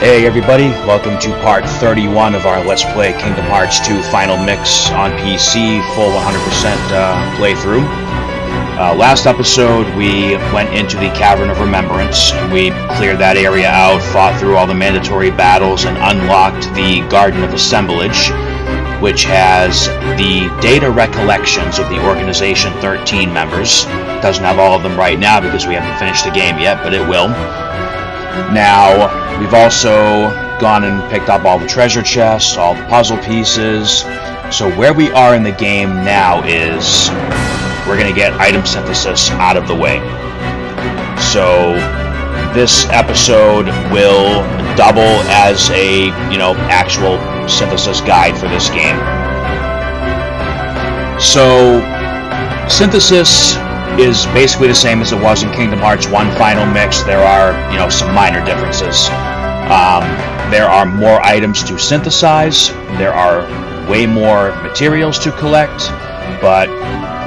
Hey everybody, welcome to part 31 of our Let's Play Kingdom Hearts 2 Final Mix on PC, full 100% playthrough. Last episode we went into the Cavern of Remembrance. We cleared that area out, fought through all the mandatory battles, and unlocked the Garden of Assemblage, which has the data recollections of the Organization 13 members. It doesn't have all of them right now because we haven't finished the game yet, but it will. Now, we've also gone and picked up all the treasure chests, all the puzzle pieces. So where we are in the game now is we're going to get item synthesis out of the way. So this episode will double as a, actual synthesis guide for this game. So synthesis is basically the same as it was in Kingdom Hearts 1 Final Mix. There are, some minor differences. There are more items to synthesize. There are way more materials to collect, but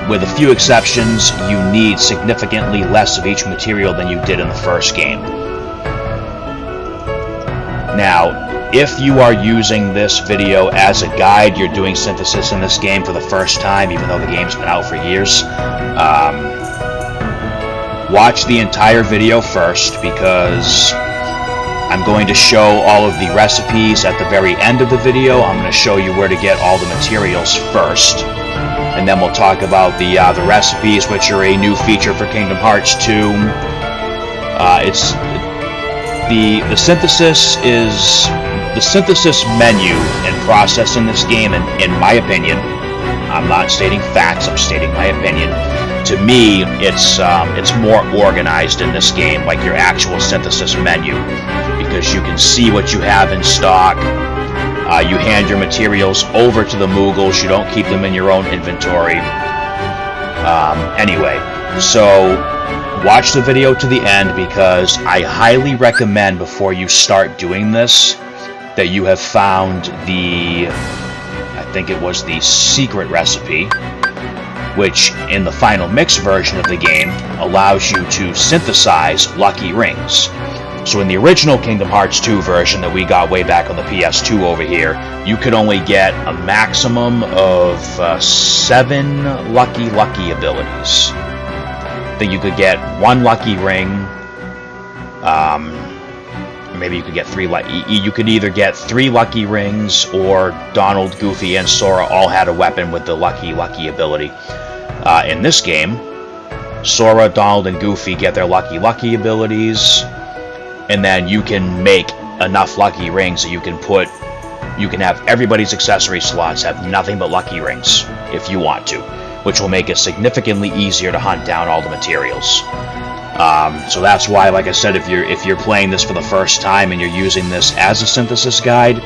with a few exceptions, you need significantly less of each material than you did in the first game. Now, if you are using this video as a guide, you're doing synthesis in this game for the first time, even though the game's been out for years, watch the entire video first, because I'm going to show all of the recipes at the very end of the video. I'm going to show you where to get all the materials first, and then we'll talk about the recipes, which are a new feature for Kingdom Hearts 2. It's the synthesis menu and process in this game, and in my opinion, I'm not stating facts, I'm stating my opinion. To me, it's more organized in this game, like your actual synthesis menu, because you can see what you have in stock. You hand your materials over to the Moogles. You don't keep them in your own inventory. Anyway, so watch the video to the end, because I highly recommend before you start doing this that you have found I think it was the secret recipe, which in the Final Mix version of the game allows you to synthesize lucky rings. So in the original Kingdom Hearts 2 version that we got way back on the PS2 over here, you could only get a maximum of 7 lucky abilities. That you could get 1 lucky ring, maybe you could get 3 you could either get 3 lucky rings, or Donald, Goofy, and Sora all had a weapon with the lucky ability. In this game, Sora, Donald, and Goofy get their lucky abilities, and then you can make enough lucky rings that you can have everybody's accessory slots have nothing but lucky rings if you want to, which will make it significantly easier to hunt down all the materials. So that's why, like I said, if you're playing this for the first time and you're using this as a synthesis guide,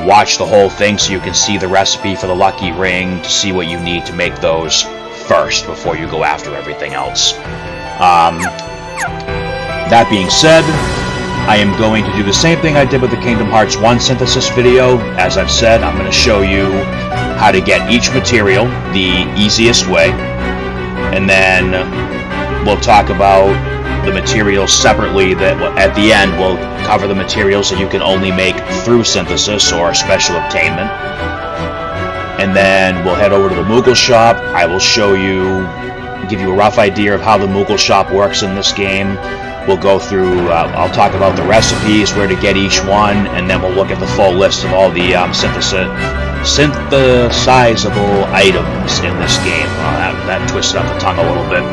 watch the whole thing so you can see the recipe for the lucky ring, to see what you need to make those first before you go after everything else. That being said, I am going to do the same thing I did with the Kingdom Hearts 1 synthesis video. As I've said, I'm going to show you how to get each material the easiest way, and then we'll talk about the materials separately. That at the end we'll cover the materials that you can only make through synthesis or special obtainment. And then we'll head over to the Moogle shop. I will give you a rough idea of how the Moogle shop works in this game. We'll go through, I'll talk about the recipes, where to get each one, and then we'll look at the full list of all the synthesizable items in this game. That twisted up the tongue a little bit.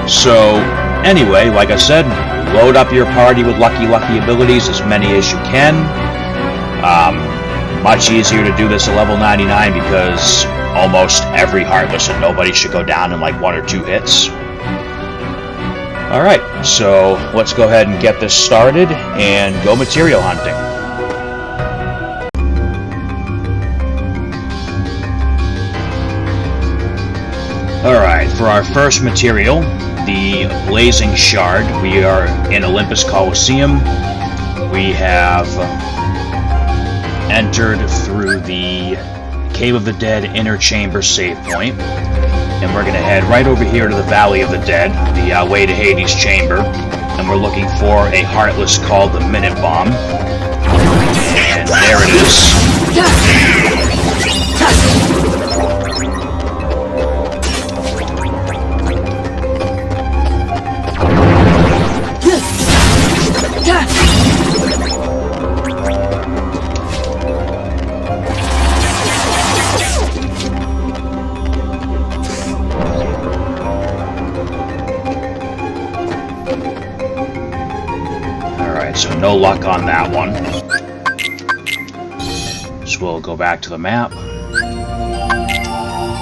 So, anyway, like I said, load up your party with lucky abilities, as many as you can. Much easier to do this at level 99, because almost every Heartless and Nobody should go down in like 1 or 2 hits. Alright, so let's go ahead and get this started and go material hunting. Alright, for our first material, the Blazing Shard, we are in Olympus Coliseum. We have entered through the Cave of the Dead Inner Chamber save point, and we're going to head right over here to the Valley of the Dead, the way to Hades Chamber, and we're looking for a Heartless called the Minute Bomb. And there it is. So no luck on that one. So we'll go back to the map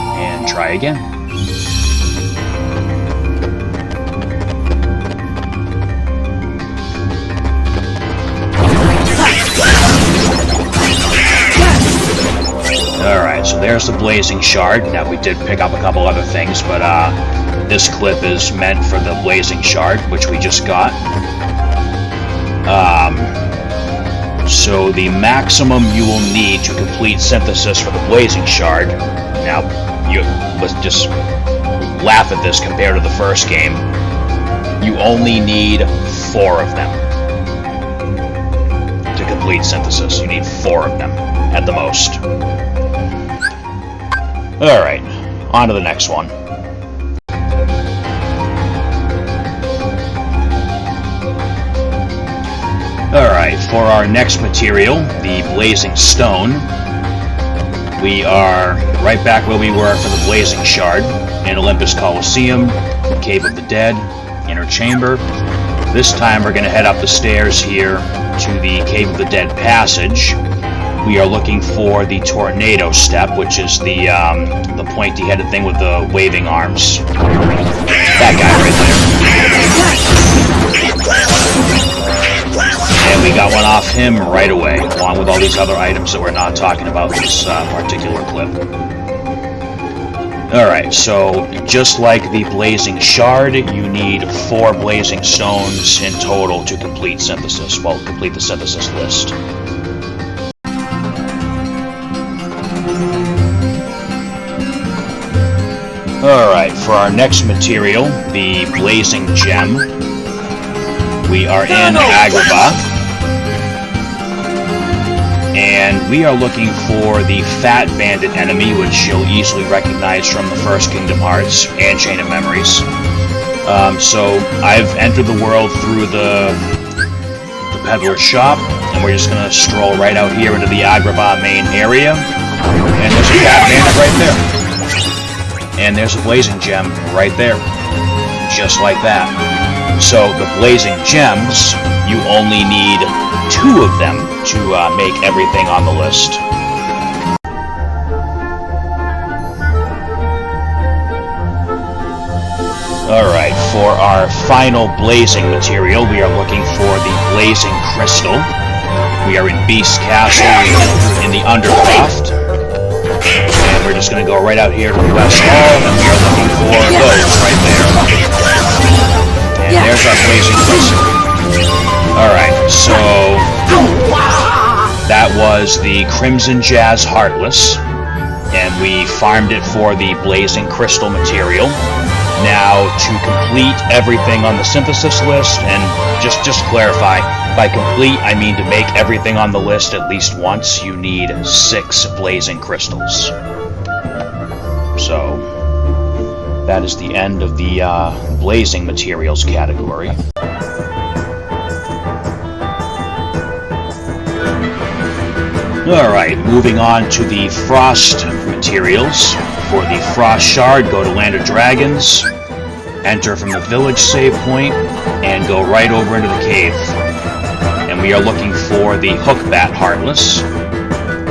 and try again. Alright, so there's the Blazing Shard. Now we did pick up a couple other things, but this clip is meant for the Blazing Shard, which we just got. So the maximum you will need to complete synthesis for the Blazing Shard, now, let's just laugh at this compared to the first game, you only need 4 of them to complete synthesis. You need 4 of them, at the most. Alright, on to the next one. Alright, for our next material, the Blazing Stone, we are right back where we were for the Blazing Shard, in Olympus Coliseum, Cave of the Dead, Inner Chamber. This time we're going to head up the stairs here to the Cave of the Dead passage. We are looking for the Tornado Step, which is the pointy-headed thing with the waving arms. That guy right there. And we got one off him right away, along with all these other items that we're not talking about in this particular clip. Alright, so just like the Blazing Shard, you need 4 Blazing Stones in total to complete synthesis. Well, complete the synthesis list. Alright, for our next material, the Blazing Gem, we are in Agrabah, and we are looking for the Fat Bandit enemy, which you'll easily recognize from the first Kingdom Hearts and Chain of Memories. So I've entered the world through the peddler's shop, and we're just going to stroll right out here into the Agrabah main area, and there's a Fat Bandit right there. And there's a Blazing Gem right there, just like that. So the Blazing Gems, you only need 2 of them to make everything on the list. Alright, for our final Blazing material, we are looking for the Blazing Crystal. We are in Beast Castle in the Undercroft. And we're just going to go right out here to the West Hall, and we are looking for those right there. And there's our Blazing Crystal. Alright, so that was the Crimson Jazz Heartless, and we farmed it for the Blazing Crystal material. Now, to complete everything on the synthesis list, and just to clarify, by complete, I mean to make everything on the list at least once, you need 6 Blazing Crystals. So, that is the end of the Blazing Materials category. Alright, moving on to the Frost Materials. For the Frost Shard, go to Land of Dragons, enter from the village save point, and go right over into the cave. And we are looking for the Hookbat Heartless,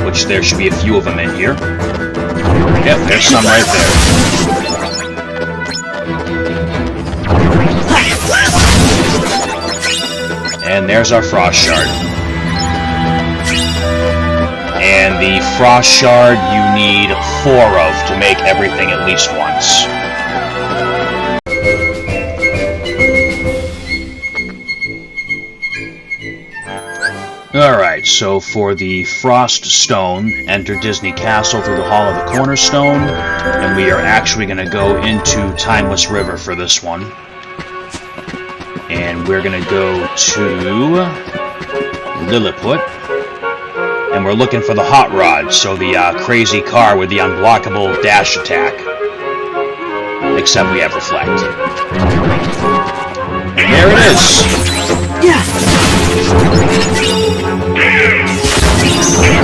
which there should be a few of them in here. Yep, there's some right there. And there's our Frost Shard. And the Frost Shard you need 4 of to make everything at least once. Alright, so for the Frost Stone, enter Disney Castle through the Hall of the Cornerstone, and we are actually going to go into Timeless River for this one. And we're going to go to Lilliput. And we're looking for the Hot Rod, so the crazy car with the unblockable dash attack. Except we have Reflect. And there it is!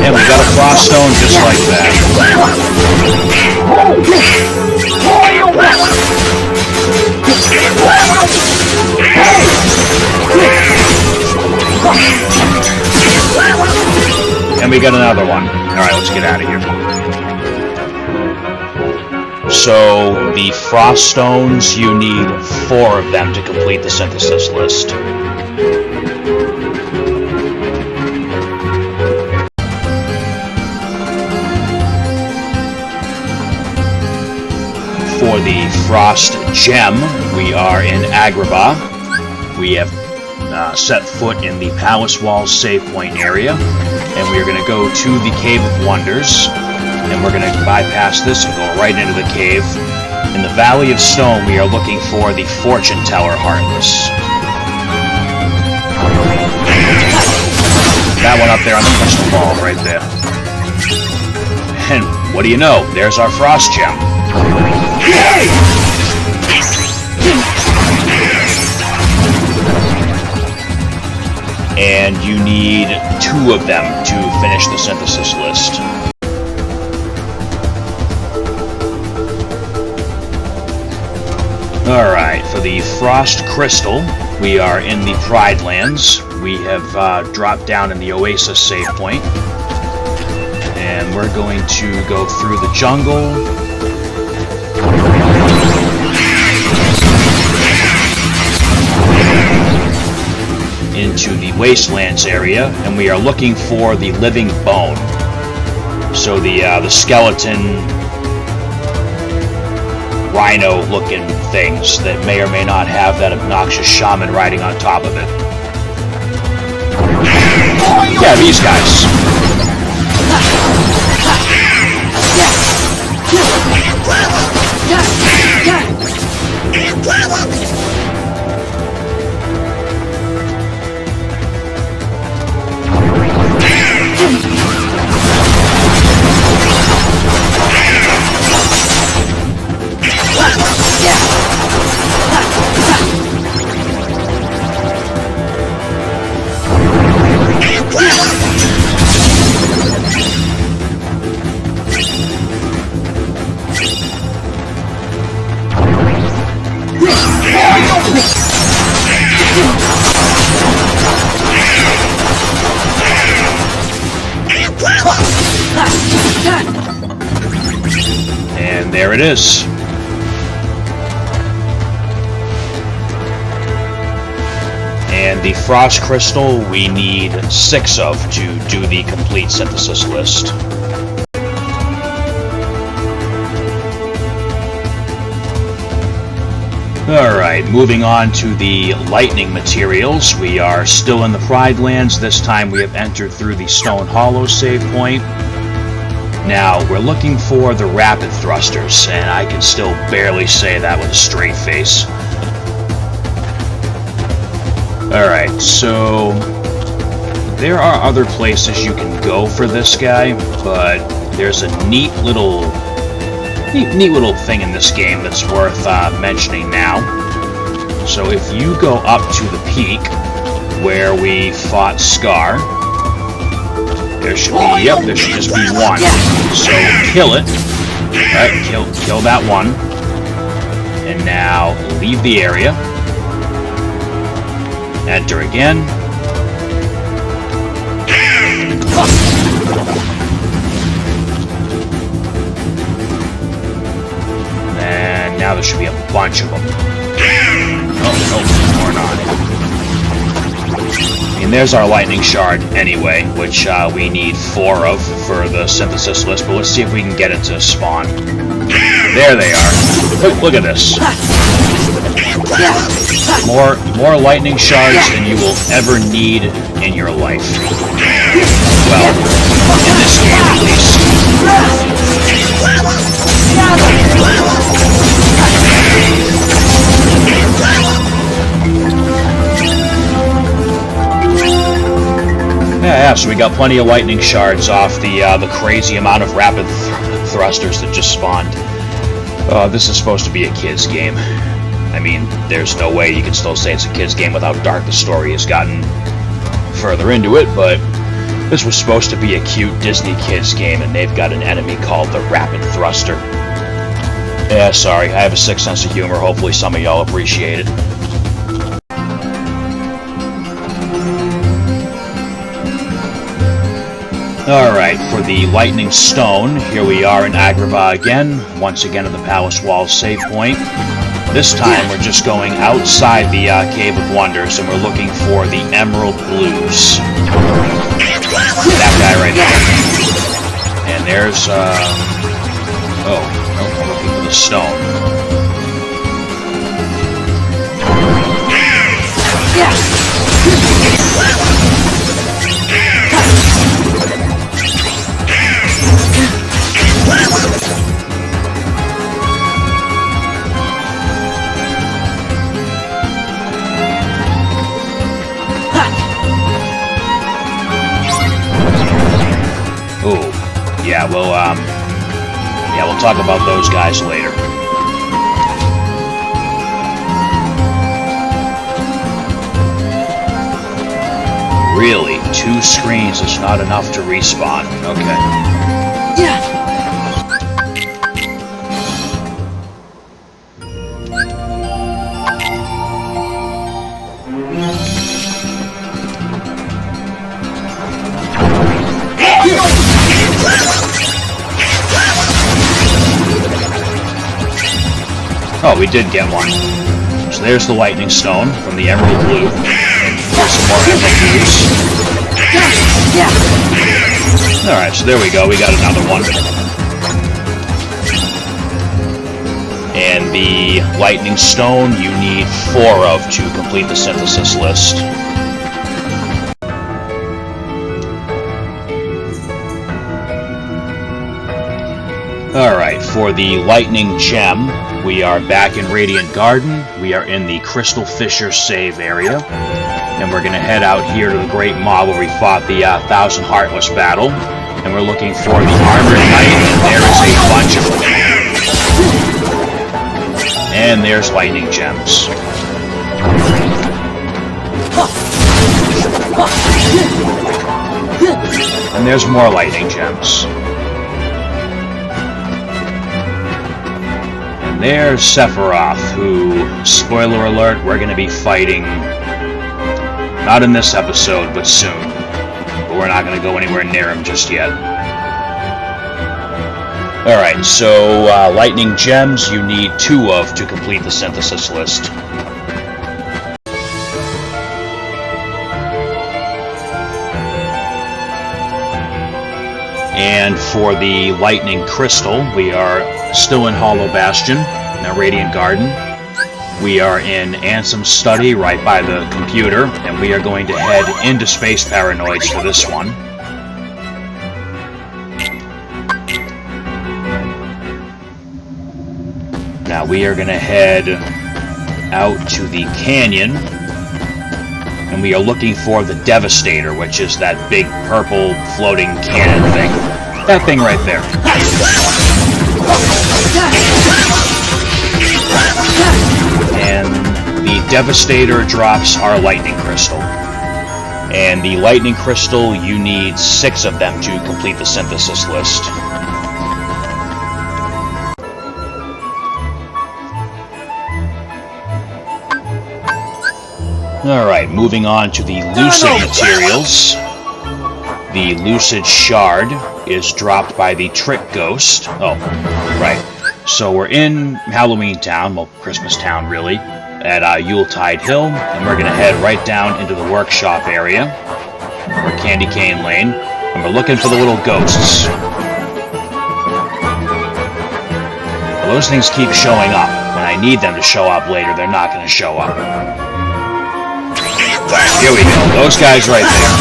And we got a Frost Stone just like that. And we got another one. Alright, let's get out of here. So, the Frost Stones, you need 4 of them to complete the synthesis list. For the Frost Gem, we are in Agrabah. We have set foot in the Palace Walls save point area, and we're going to go to the Cave of Wonders, and we're going to bypass this and go right into the cave. In the Valley of Stone, we are looking for the Fortune Teller Heartless. That one up there on the crystal ball, right there. And what do you know? There's our Frost Gem. And you need 2 of them to finish the synthesis list. Alright, for the Frost Crystal, we are in the Pride Lands. We have dropped down in the Oasis save point. And we're going to go through the jungle. Into the Wastelands area, and we are looking for the Living Bone. So the skeleton rhino-looking things that may or may not have that obnoxious shaman riding on top of it. Yeah, these guys. And there it is. And the Frost Crystal we need 6 of to do the complete synthesis list. Alright, moving on to the lightning materials. We are still in the Pride Lands. This time we have entered through the Stone Hollow save point. Now, we're looking for the rapid thrusters, and I can still barely say that with a straight face. Alright, so there are other places you can go for this guy, but there's a neat little thing in this game that's worth mentioning now. So if you go up to the peak where we fought Scar, there should be, yep, there should just be 1. So kill it. Alright, kill that one. And now leave the area. Enter again. And now there should be a bunch of them. Oh, more not. And there's our Lightning Shard anyway, which we need 4 of for the synthesis list, but let's see if we can get it to spawn. There they are. Look at this. More Lightning Shards than you will ever need in your life. Well, in this game at least. Yeah, so we got plenty of lightning shards off the crazy amount of rapid thrusters that just spawned. This is supposed to be a kid's game. I mean, there's no way you can still say it's a kid's game with how dark the story has gotten further into it, but this was supposed to be a cute Disney kids game, and they've got an enemy called the Rapid Thruster. Yeah, sorry, I have a sick sense of humor. Hopefully some of y'all appreciate it. Alright, for the Lightning Stone, here we are in Agrabah again, once again at the Palace Walls save point. This time we're just going outside the Cave of Wonders, and we're looking for the Emerald Blues. That guy right there. And there's, oh, we're looking for the stone. Yeah, we'll talk about those guys later. Really? 2 screens is not enough to respawn. Okay. Yeah. Oh, we did get one. So there's the Lightning Stone from the Emerald Blue. And here's some more Emerald Blues. Alright, so there we go. We got another one. And the Lightning Stone you need 4 of to complete the synthesis list. Alright, for the Lightning Gem, we are back in Radiant Garden. We are in the Crystal Fissure save area. And we're going to head out here to the Great Maw where we fought the Thousand Heartless battle. And we're looking for the Armored Knight, and there is a bunch of them. And there's Lightning Gems. And there's more Lightning Gems. There's Sephiroth, who, spoiler alert, we're going to be fighting, not in this episode, but soon. But we're not going to go anywhere near him just yet. Alright, so Lightning Gems you need 2 of to complete the synthesis list. And for the Lightning Crystal, we are still in Hollow Bastion, now Radiant Garden. We are in Ansem's study, right by the computer, and we are going to head into Space Paranoids for this one. Now we are going to head out to the canyon, and we are looking for the Devastator, which is that big purple floating cannon thing. That thing right there. And the Devastator drops our Lightning Crystal. And the Lightning Crystal, you need 6 of them to complete the synthesis list. Alright, moving on to the Lucid materials. The Lucid Shard is dropped by the Trick Ghost. Oh, right. So we're in Halloween Town, well, Christmas Town, really, at Yuletide Hill, and we're going to head right down into the workshop area, or Candy Cane Lane, and we're looking for the little ghosts. Well, those things keep showing up. When I need them to show up later, they're not going to show up. Here we go. Those guys right there.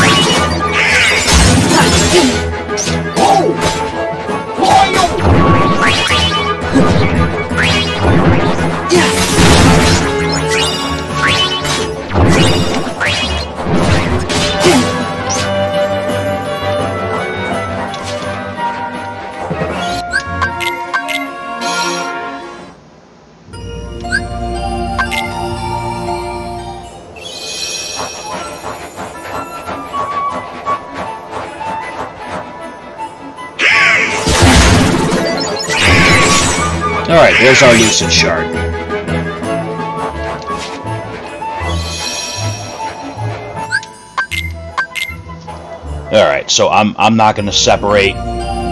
Alright, there's our Lucid Shard. Alright, so I'm not going to separate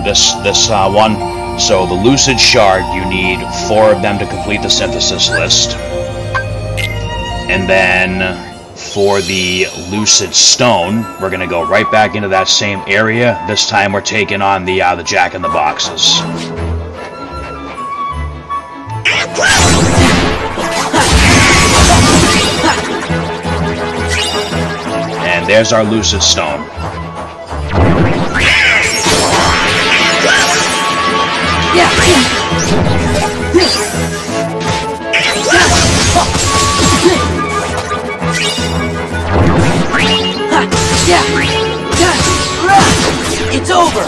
this one. So the Lucid Shard, you need 4 of them to complete the synthesis list. And then for the Lucid Stone, we're going to go right back into that same area. This time we're taking on the Jack-in-the-Boxes. And there's our Lucid Stone. It's over.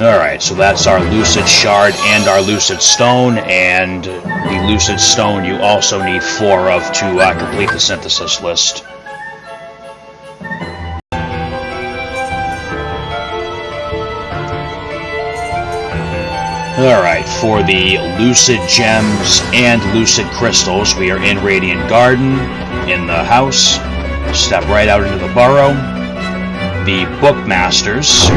Alright, so that's our Lucid Shard and our Lucid Stone, and the Lucid Stone you also need 4 of to complete the synthesis list. Alright, for the Lucid Gems and Lucid Crystals, we are in Radiant Garden, in the house. Step right out into the burrow. The Bookmasters.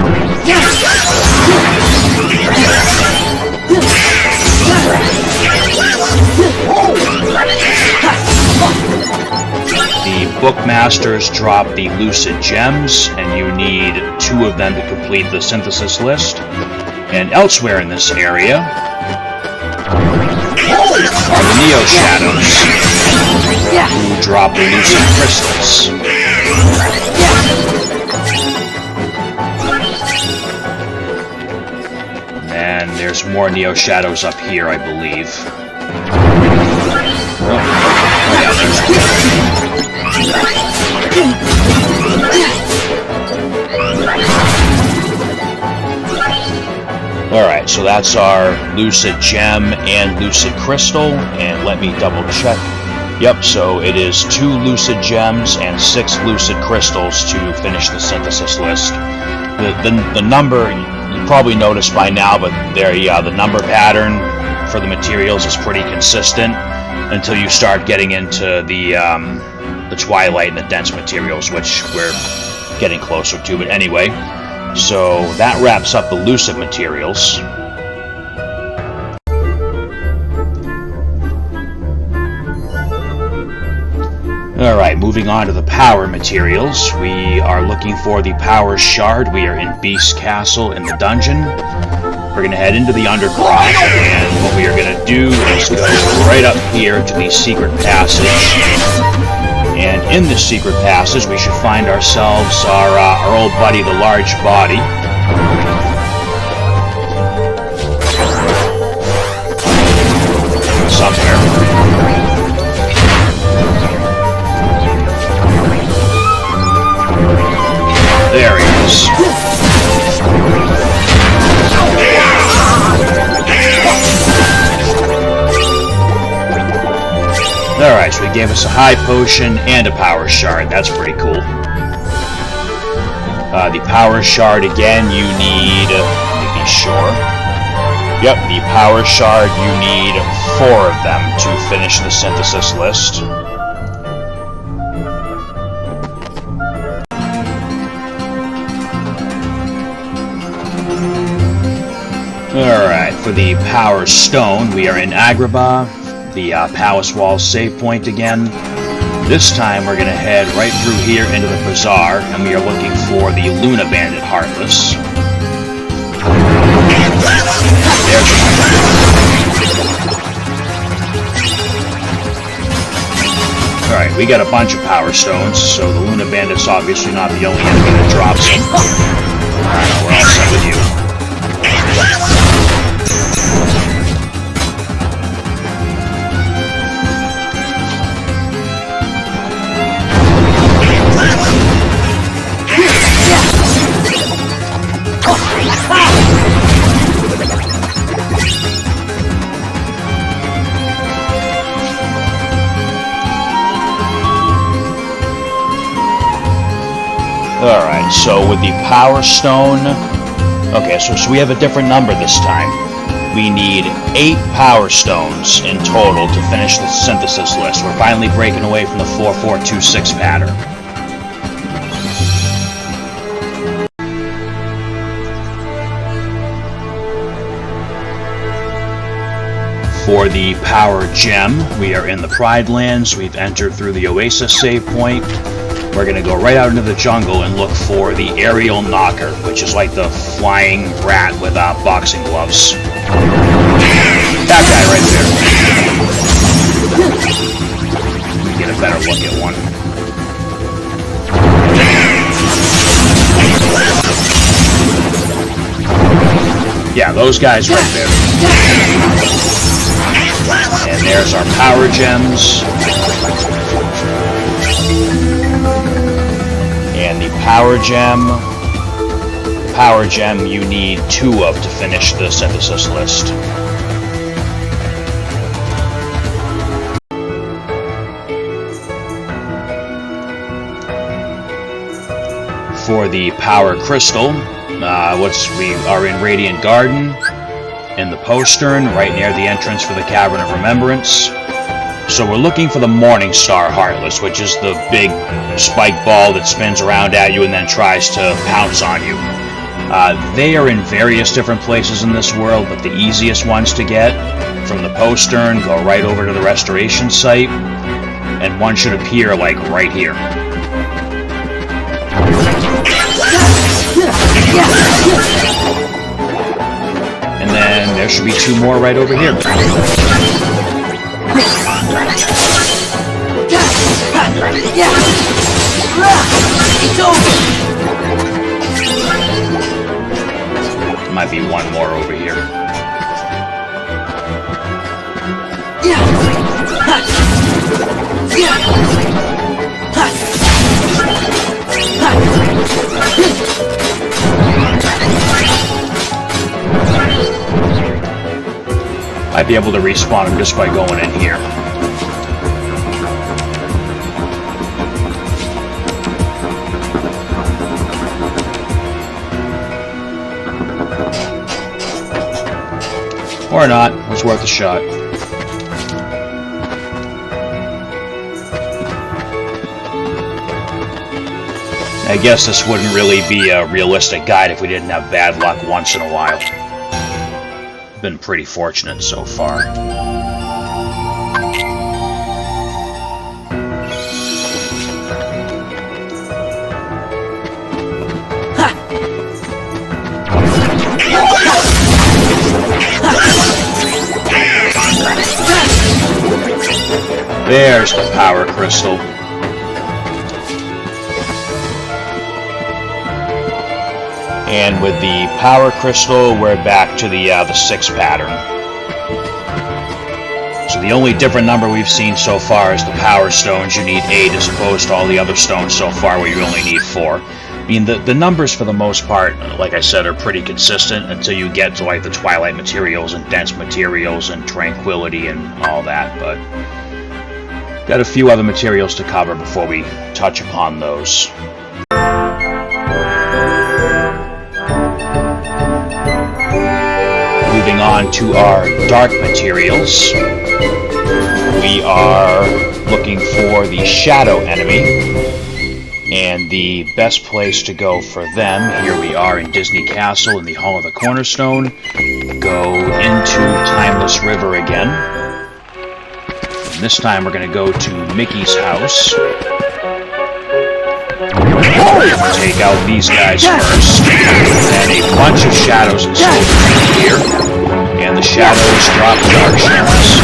The Bookmasters drop the Lucid Gems, and you need 2 of them to complete the synthesis list. And elsewhere in this area are the Neo Shadows, who drop the Lucid Crystals. And there's more Neo Shadows up here, I believe. Oh yeah, Alright, so that's our Lucid Gem and Lucid Crystal, and let me double check. Yep, so it is 2 Lucid Gems and 6 Lucid Crystals to finish the synthesis list. The number, you probably noticed by now, but the number pattern for the materials is pretty consistent until you start getting into the Twilight and the dense materials, which we're getting closer to, but anyway. So that wraps up the Lucid materials. Alright, moving on to the power materials. We are looking for the Power Shard. We are in Beast Castle in the dungeon. We're going to head into the underground, and what we are going to do is go right up here to the secret passage. And in this secret passage, we should find ourselves our old buddy, the Large Body. Somewhere. There he is. Alright, so he gave us a high potion and a power shard. That's pretty cool. The power shard, again, you need... let me be sure. Yep, the power shard, you need 4 of them to finish the synthesis list. Alright, for the Power Stone, we are in Agrabah, the Palace Wall save point again. This time we're going to head right through here into the Bazaar, and we are looking for the Luna Bandit Heartless. There's Alright, we got a bunch of Power Stones, so the Luna Bandit's obviously not the only enemy that drops them. Alright, we're all set with you. Alright, so with the Power Stone, Okay, so we have a different number this time. We need 8 power stones in total to finish the synthesis list. We're finally breaking away from the 4-4-2-6 pattern. For the Power Gem, we are in the Pride Lands. We've entered through the Oasis save point. We're going to go right out into the jungle and look for the Aerial Knocker, which is like the flying rat with boxing gloves. That guy right there. Let me get a better look at one. Yeah, those guys right there. And there's our Power Gems. And the Power Gem you need 2 of to finish the synthesis list. For the Power Crystal, we are in Radiant Garden, in the postern, right near the entrance for the Cavern of Remembrance. So we're looking for the Morning Star Heartless, which is the big spike ball that spins around at you and then tries to pounce on you. They are in various different places in this world, but the easiest ones to get from the postern go right over to the restoration site, and one should appear like right here. And then there should be 2 more right over here. There might be 1 more over here. I'd be able to respawn him just by going in here. Or not. It's worth a shot. I guess this wouldn't really be a realistic guide if we didn't have bad luck once in a while. Been pretty fortunate so far. There's the Power Crystal. And with the Power Crystal, we're back to the 6 pattern. So the only different number we've seen so far is the Power Stones. You need 8 as opposed to all the other stones so far where you only need 4. I mean, the numbers for the most part, like I said, are pretty consistent until you get to like the Twilight materials and Dense materials and Tranquility and all that, but got a few other materials to cover before we touch upon those. Moving on to our dark materials, we are looking for the shadow enemy, and the best place to go for them, here we are in Disney Castle in the Hall of the Cornerstone. Go into Timeless River again. And this time we're going to go to Mickey's house. Take out these guys first, and a bunch of shadows and soldiers here, and the shadows drop dark shards.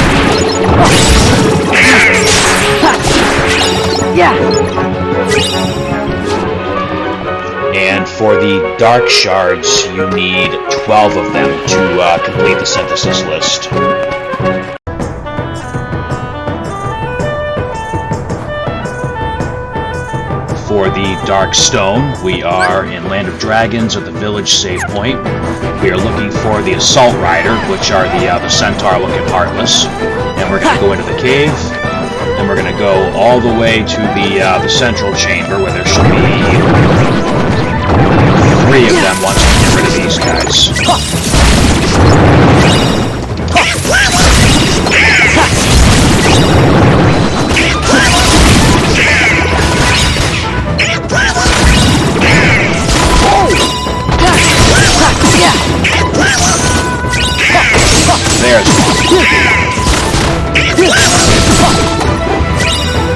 And for the dark shards, you need 12 of them to complete the synthesis list. For the Dark Stone, we are in Land of Dragons at the village save point. We are looking for the Assault Rider, which are the centaur-looking Heartless. And we're going to go into the cave, and we're going to go all the way to the central chamber, where there should be 3 3 of them once we get rid of these guys. There's one.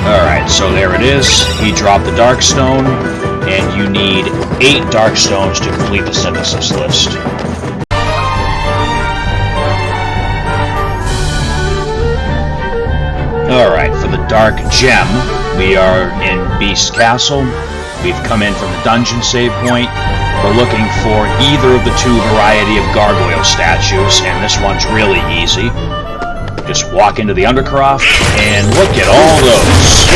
Alright, so there it is. He dropped the Dark Stone, and you need 8 Dark Stones to complete the synthesis list. Alright, for the Dark Gem, we are in Beast Castle. We've come in from the dungeon save point. We're looking for either of the 2 variety of gargoyle statues, and this one's really easy. Just walk into the Undercroft, and look at all those.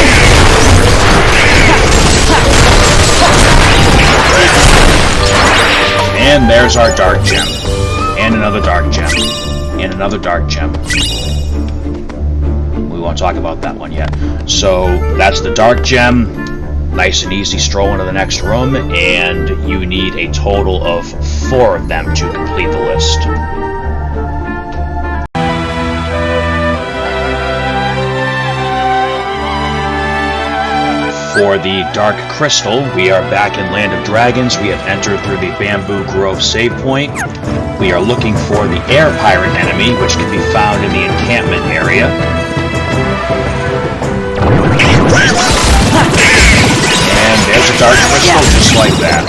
And there's our Dark Gem. And another Dark Gem. And another Dark Gem. We won't talk about that one yet. So, that's the Dark Gem. Nice and easy stroll into the next room, and you need a total of 4 of them to complete the list. For the Dark Crystal, we are back in Land of Dragons. We have entered through the Bamboo Grove save point. We are looking for the Air Pirate enemy, which can be found in the encampment area. And there's a Dark Crystal just like that.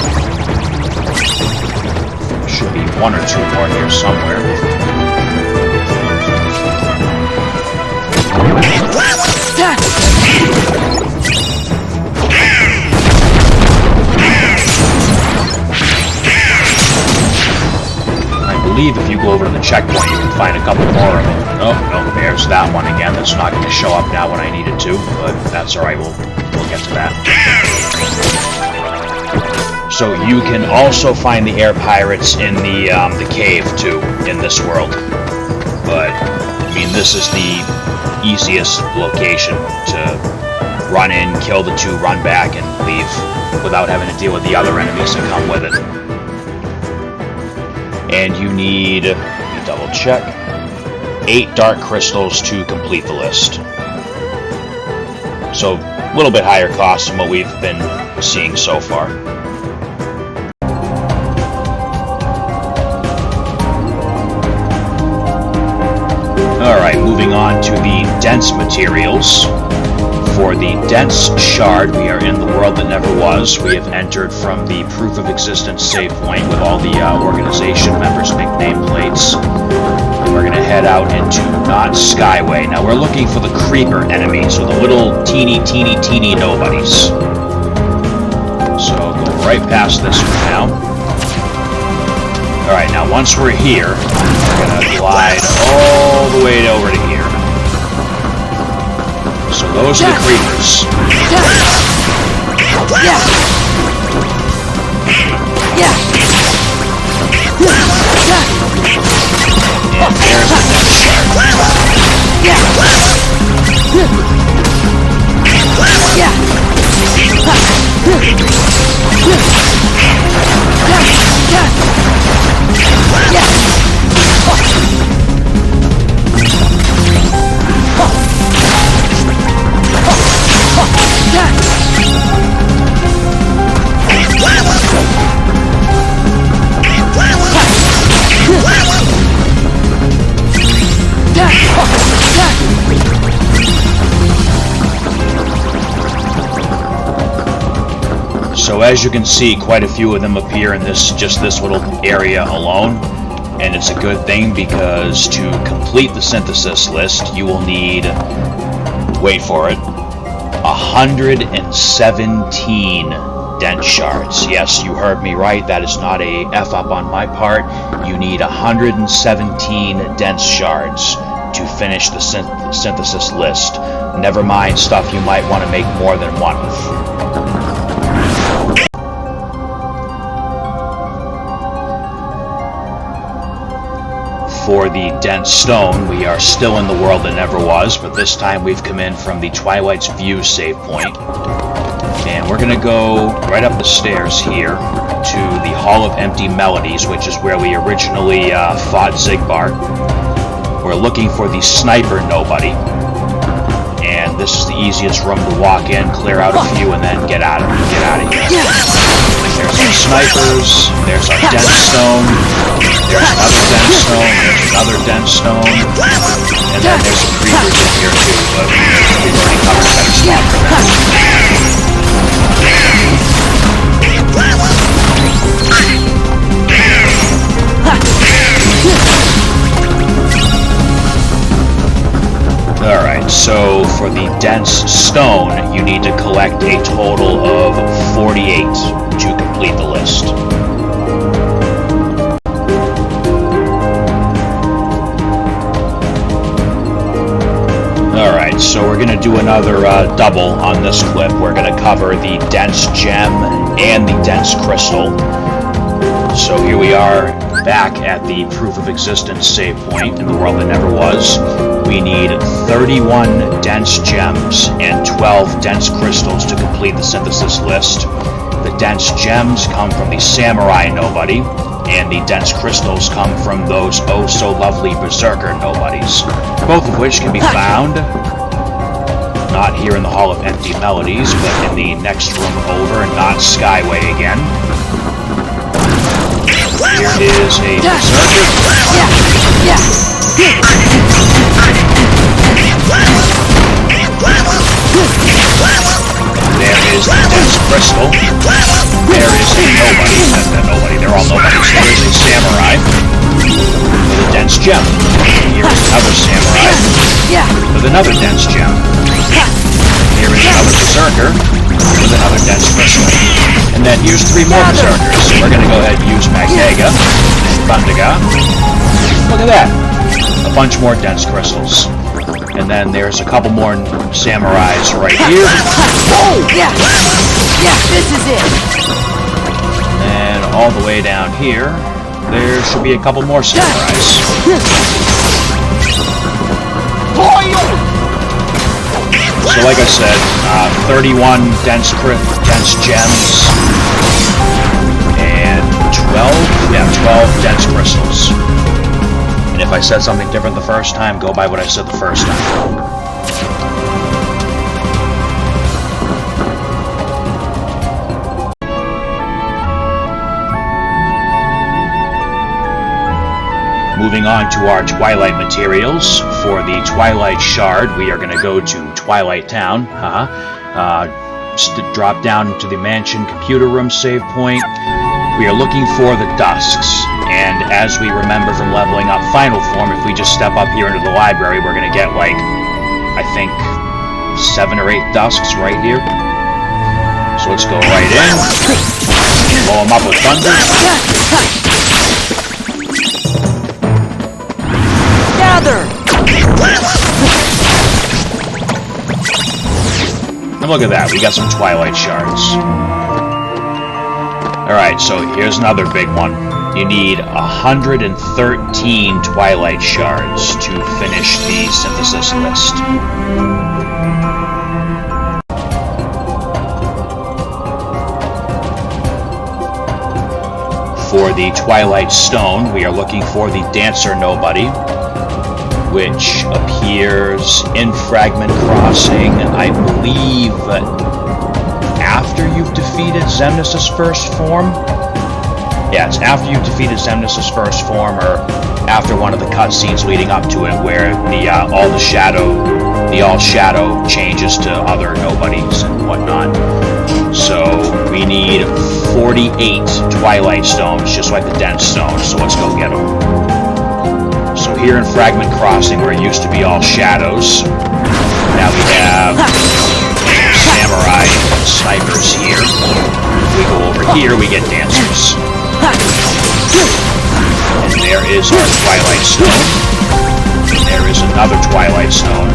There should be 1 or 2 more here somewhere. I believe if you go over to the checkpoint, you can find a couple more of them. Oh, no, there's that one again. That's not going to show up now when I need it to, but that's alright, we'll get to that. So you can also find the air pirates in the cave, too, in this world. But, I mean, this is the easiest location to run in, kill the 2, run back, and leave without having to deal with the other enemies that come with it. And you need, let me double check, 8 Dark Crystals to complete the list. So, a little bit higher cost than what we've been seeing so far. Alright, moving on to the dense materials. For the Dense Shard, we are in the world that never was. We have entered from the Proof of Existence save point with all the organization members' nameplates. We're going to head out into Not Skyway. Now, we're looking for the Creeper enemies, so the little teeny nobodies. So, go right past this one now. Alright, now once we're here, we're going to glide all the way over to here. So those are the creepers. And there's the Dense So as you can see, quite a few of them appear in just this little area alone, and it's a good thing because to complete the synthesis list, you will need, wait for it, 117 Dense Shards. Yes, you heard me right, that is not a F-up on my part. You need 117 Dense Shards to finish the synthesis list. Never mind stuff you might want to make more than one of. For the Dense Stone, we are still in the world that never was, but this time we've come in from the Twilight's View save point. And we're going to go right up the stairs here to the Hall of Empty Melodies, which is where we originally fought Xigbar. We're looking for the Sniper Nobody. And this is the easiest room to walk in, clear out a few, and then get out of here. There's our snipers, there's our dense stone, there's another dense stone, and then there's some creepers in here too, but we've already covered that spot for them. Alright, so for the dense stone, you need to collect a total of 48 to complete the list. Alright, so we're going to do another double on this clip. We're going to cover the dense gem and the dense crystal. So here we are back at the proof of existence save point in the world that never was. We need 31 dense gems and 12 dense crystals to complete the synthesis list. The dense gems come from the Samurai Nobody, and the dense crystals come from those oh-so-lovely Berserker Nobodies, both of which can be found not here in the Hall of Empty Melodies, but in the next room over, not Skyway again. Here is a Berserker. There is the dense crystal. There is a nobody. They're all nobodies. There is a samurai with a dense gem. Here is another samurai with another dense gem. Here is another berserker with another dense crystal. And then here's 3 more berserkers. So we're going to go ahead and use Magnaga, Thundaga. Look at that. A bunch more dense crystals. And then there's a couple more samurais right here. Oh, yeah, this is it. And all the way down here, there should be a couple more samurais. So like I said, 31 dense gems and 12 dense crystals. And if I said something different the first time, go by what I said the first time. Moving on to our Twilight materials. For the Twilight Shard, we are going to go to Twilight Town. Drop down to the mansion computer room save point. We are looking for the Dusks, and as we remember from leveling up Final Form, if we just step up here into the library, we're going to get, like, I think, 7 or 8 Dusks right here. So let's go right in, blow them up with thunder. Gather! And look at that, we got some Twilight Shards. Alright, so here's another big one. You need 113 Twilight Shards to finish the synthesis list. For the Twilight Stone, we are looking for the Dancer Nobody, which appears in Fragment Crossing, I believe, after you've defeated Xemnas' first form? Yeah, it's after you've defeated Xemnas' first form, or after one of the cutscenes leading up to it, where the all shadow changes to other nobodies and whatnot. So we need 48 Twilight Stones, just like the Dense Stone, so let's go get them. So here in Fragment Crossing, where it used to be all shadows, now we have samurai and snipers here. If we go over here, we get dancers. And there is our Twilight Stone. And there is another Twilight Stone.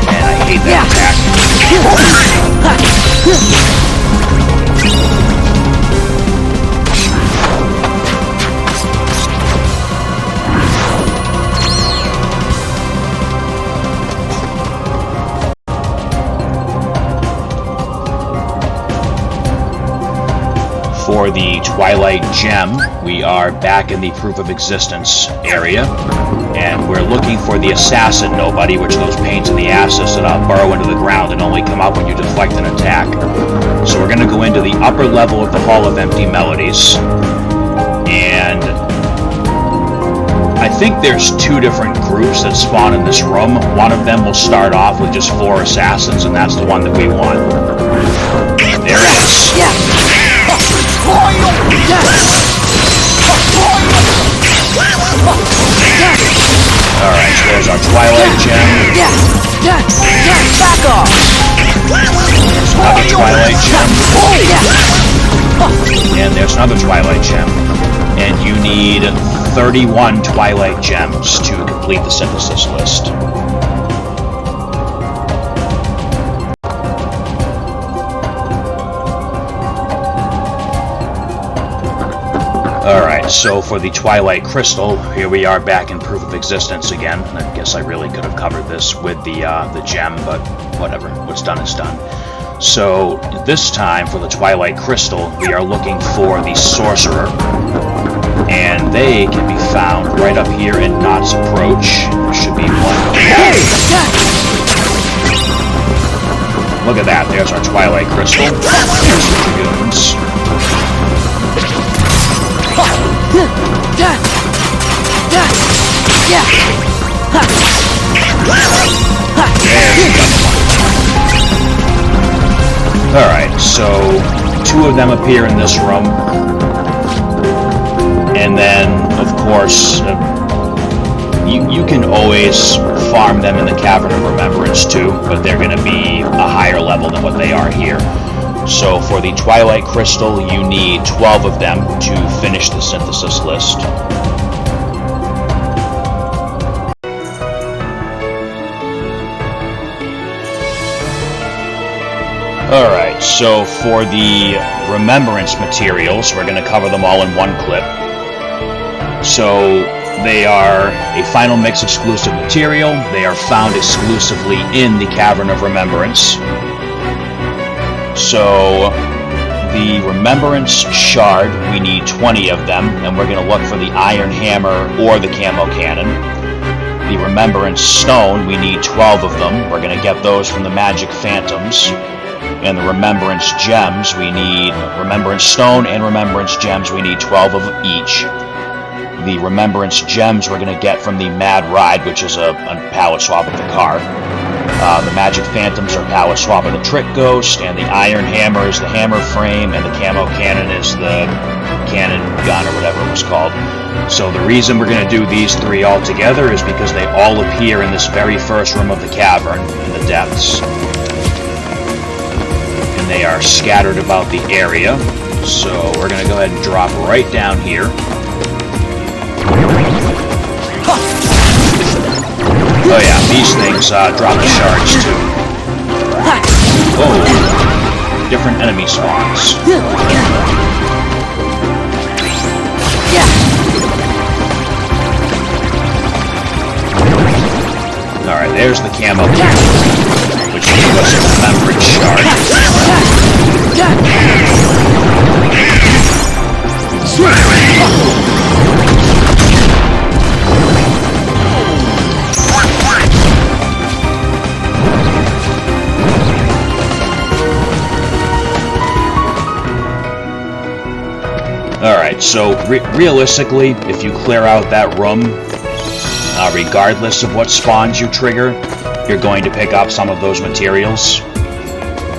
And I hate that attack. for the Twilight Gem, we are back in the Proof of Existence area, and we're looking for the Assassin Nobody, which are those pains in the asses that burrow into the ground and only come up when you deflect an attack. So we're going to go into the upper level of the Hall of Empty Melodies, and I think there's two different groups that spawn in this room. One of them will start off with just 4 assassins, and that's the one that we want. There it is. Alright, so there's our Twilight Gem. Back off! There's another Twilight Gem. And there's another Twilight Gem. And you need 31 Twilight Gems to complete the synthesis list. Alright, so for the Twilight Crystal, here we are back in Proof of Existence again. I guess I really could have covered this with the gem, but whatever. What's done is done. So, this time for the Twilight Crystal, we are looking for the Sorcerer. And they can be found right up here in Knott's Approach. There should be one. Look at that, there's our Twilight Crystal. There's some dragoons. Alright, so 2 of them appear in this room. And then, of course, you can always farm them in the Cavern of Remembrance too, but they're going to be a higher level than what they are here. So for the Twilight Crystal, you need 12 of them to finish the synthesis list. Alright, so for the Remembrance materials, we're going to cover them all in one clip. So they are a Final Mix exclusive material. They are found exclusively in the Cavern of Remembrance. So the Remembrance Shard, we need 20 of them, and we're going to look for the Iron Hammer or the Camo Cannon. The Remembrance Stone, we need 12 of them. We're going to get those from the Magic Phantoms. And the Remembrance Gems, we need Remembrance Stone and Remembrance Gems, we need 12 of each. The Remembrance Gems we're going to get from the Mad Ride, which is a palette swap of the car. The Magic Phantoms are palette swap of the Trick Ghost, and the Iron Hammer is the hammer frame, and the Camo Cannon is the cannon gun, or whatever it was called. So the reason we're going to do these 3 all together is because they all appear in this very first room of the cavern, in the depths. And they are scattered about the area, so we're going to go ahead and drop right down here. Oh yeah, these things drop the shards too. Oh, different enemy spawns. Alright, there's the Camo Cannon, which gives us a Remembrance Shard. Alright, so realistically, if you clear out that room, regardless of what spawns you trigger, you're going to pick up some of those materials.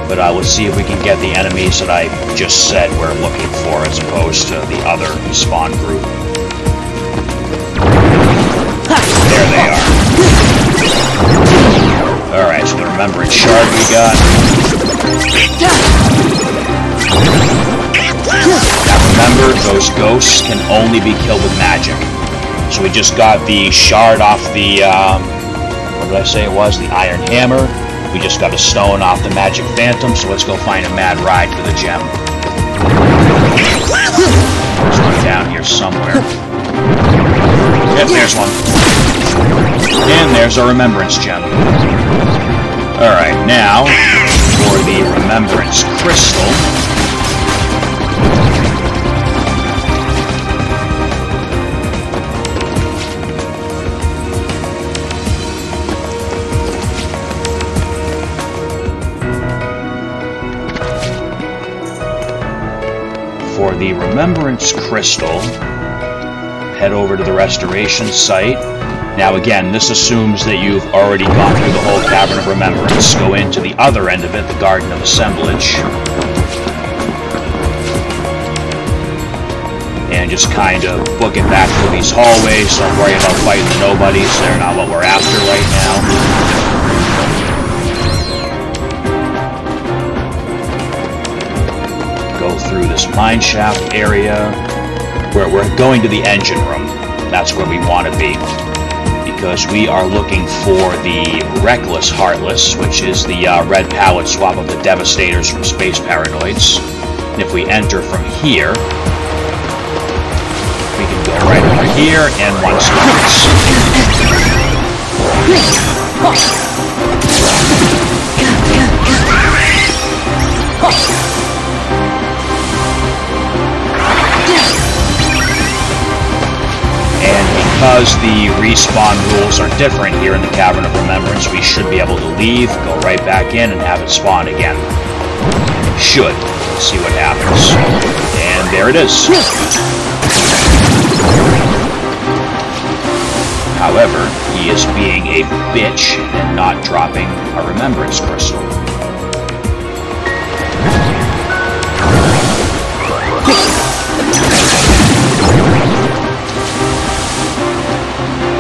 But let's see if we can get the enemies that I just said we're looking for, as opposed to the other spawn group. There they are. Alright, so the Remembrance Shard we got. Now remember, those ghosts can only be killed with magic. So we just got the shard off the, what did I say it was? The Iron Hammer. We just got a stone off the Magic Phantom, so let's go find a Mad Ride for the gem. There's one down here somewhere. Yep, there's one. And there's a Remembrance Gem. Alright, now, for the Remembrance Crystal. for the Remembrance Crystal, head over to the restoration site. Now again, this assumes that you've already gone through the whole Cavern of Remembrance. Go into the other end of it, the Garden of Assemblage. And just kind of book it back through these hallways. Don't worry about fighting the nobodies. They're not what we're after right now. Go through this mineshaft area where we're going to the engine room. That's where we want to be, because we are looking for the Reckless Heartless, which is the red palette swap of the Devastators from Space Paranoids. And if we enter from here, we can go right over here and one sequence. And because the respawn rules are different here in the Cavern of Remembrance, we should be able to leave, go right back in, and have it spawn again. Should. Let's see what happens. And there it is. However, he is being a bitch and not dropping a Remembrance Crystal.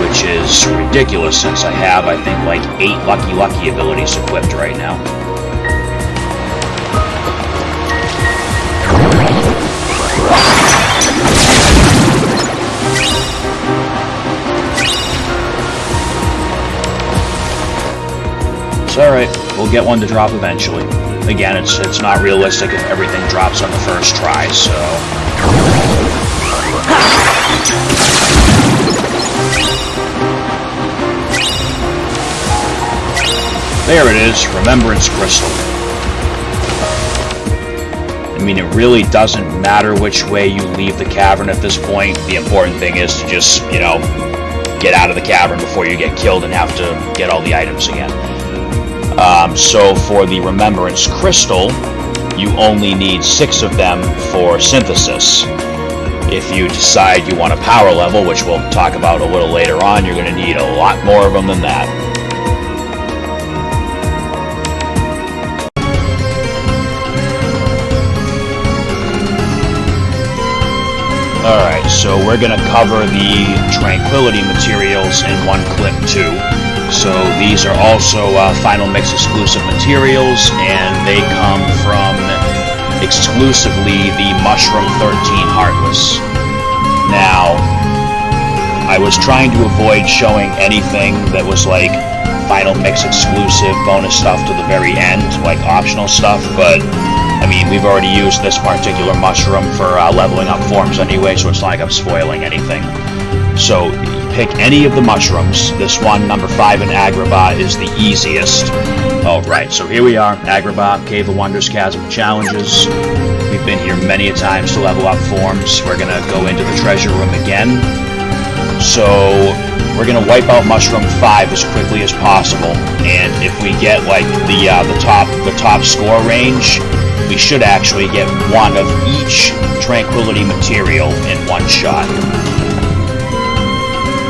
Which is ridiculous, since I have, I think, like 8 lucky abilities equipped right now. It's alright, we'll get one to drop eventually. Again, it's not realistic if everything drops on the first try, so... There it is, Remembrance Crystal. I mean, it really doesn't matter which way you leave the cavern at this point. The important thing is to just, you know, get out of the cavern before you get killed and have to get all the items again. So for the Remembrance Crystal, you only need 6 of them for synthesis. If you decide you want a power level, which we'll talk about a little later on, you're going to need a lot more of them than that. Alright, so we're going to cover the Tranquility materials in one clip too. So these are also Final Mix exclusive materials, and they come from exclusively the Mushroom 13 Heartless. Now, I was trying to avoid showing anything that was like Final Mix exclusive bonus stuff to the very end, like optional stuff, but I mean, we've already used this particular mushroom for leveling up forms anyway, so it's not like I'm spoiling anything. So, pick any of the mushrooms. This one, number 5 in Agrabah, is the easiest. Alright, so here we are, Agrabah, Cave of Wonders, Chasm of Challenges. We've been here many a times to level up forms. We're going to go into the treasure room again. So, we're going to wipe out Mushroom 5 as quickly as possible, and if we get, like, the top score range, we should actually get one of each Tranquility material in one shot.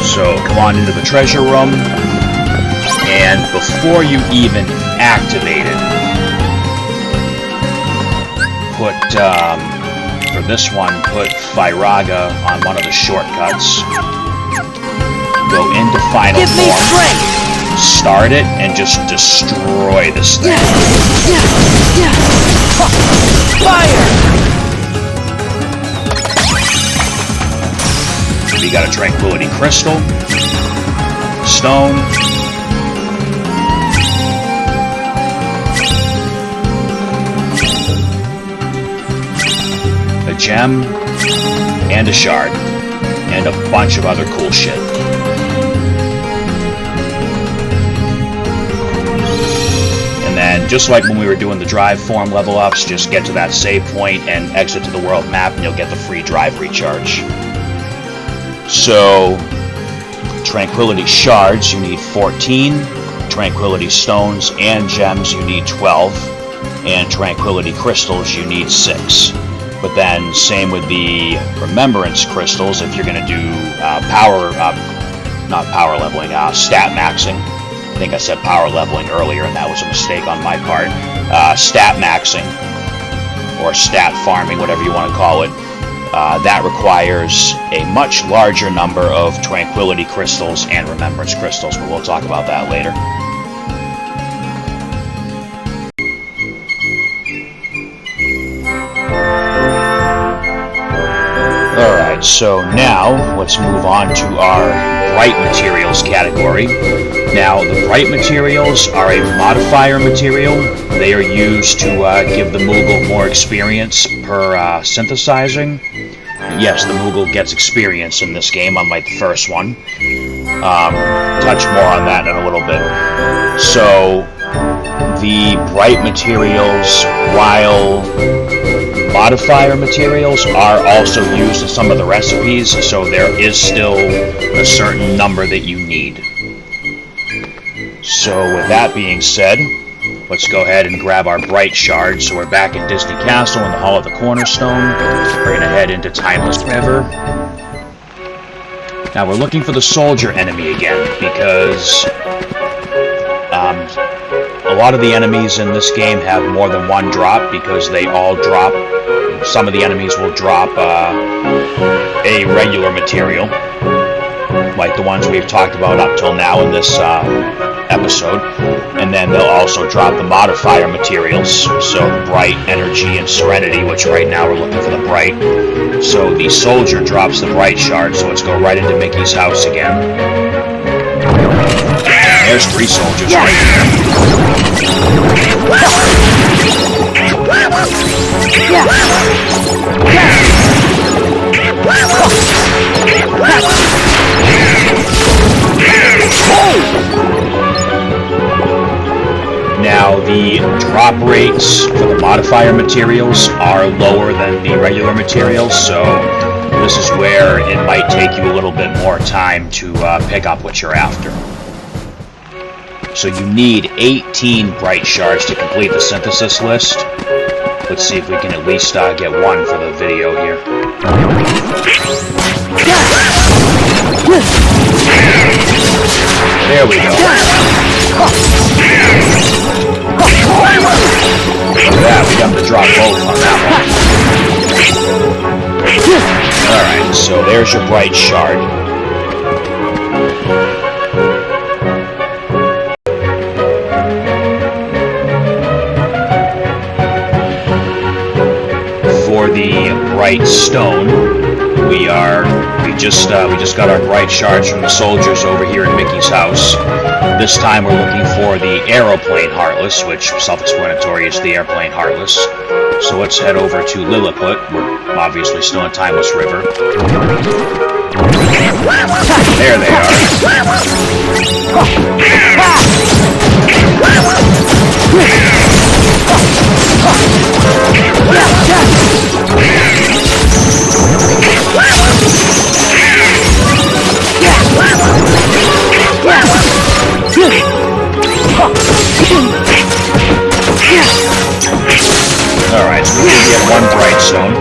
So come on into the treasure room, and before you even activate it, for this one, put Firaga on one of the shortcuts. Go into Final Form, start it, and just destroy this thing. Fire! We got a Tranquility Crystal, Stone, a Gem, and a Shard, and a bunch of other cool shit. And then, just like when we were doing the drive form level ups, just get to that save point and exit to the world map, and you'll get the free drive recharge. So, Tranquility Shards, you need 14, Tranquility Stones and Gems, you need 12, and Tranquility Crystals, you need 6. But then, same with the Remembrance crystals, if you're going to do not power leveling, stat maxing. I think I said power leveling earlier, and that was a mistake on my part. Stat maxing, or stat farming, whatever you want to call it. That requires a much larger number of Tranquility crystals and Remembrance crystals, but we'll talk about that later. Alright, so now let's move on to our Bright Materials category. Now, the Bright Materials are a modifier material. They are used to give the Moogle more experience per synthesizing. Yes, the Moogle gets experience in this game, unlike the first one. Touch more on that in a little bit. So, the Bright Materials, while modifier materials, are also used in some of the recipes, so there is still a certain number that you need. So, with that being said, let's go ahead and grab our Bright Shard. So we're back in Disney Castle in the Hall of the Cornerstone. We're going to head into Timeless River. Now we're looking for the soldier enemy again, because a lot of the enemies in this game have more than one drop, because they all drop. Some of the enemies will drop a regular material, like the ones we've talked about up till now in this episode, and then they'll also drop the modifier materials, so Bright, Energy, and Serenity, which right now we're looking for the Bright. So the soldier drops the Bright Shard, so let's go right into Mickey's house again. There's 3 soldiers right there. Now, the drop rates for the modifier materials are lower than the regular materials, so this is where it might take you a little bit more time to pick up what you're after. So you need 18 Bright Shards to complete the synthesis list. Let's see if we can at least get one for the video here. There we go. Yeah, we got to drop both on that one. Alright, so there's your Bright Shard. For the Bright Stone, we just got our Bright Shards from the soldiers over here in Mickey's house. This time we're looking for the Aeroplane Heartless, which, self-explanatory, is the Airplane Heartless. So let's head over to Lilliput. We're obviously still in Timeless River. There they are. Alright, so we can get one Bright Stone.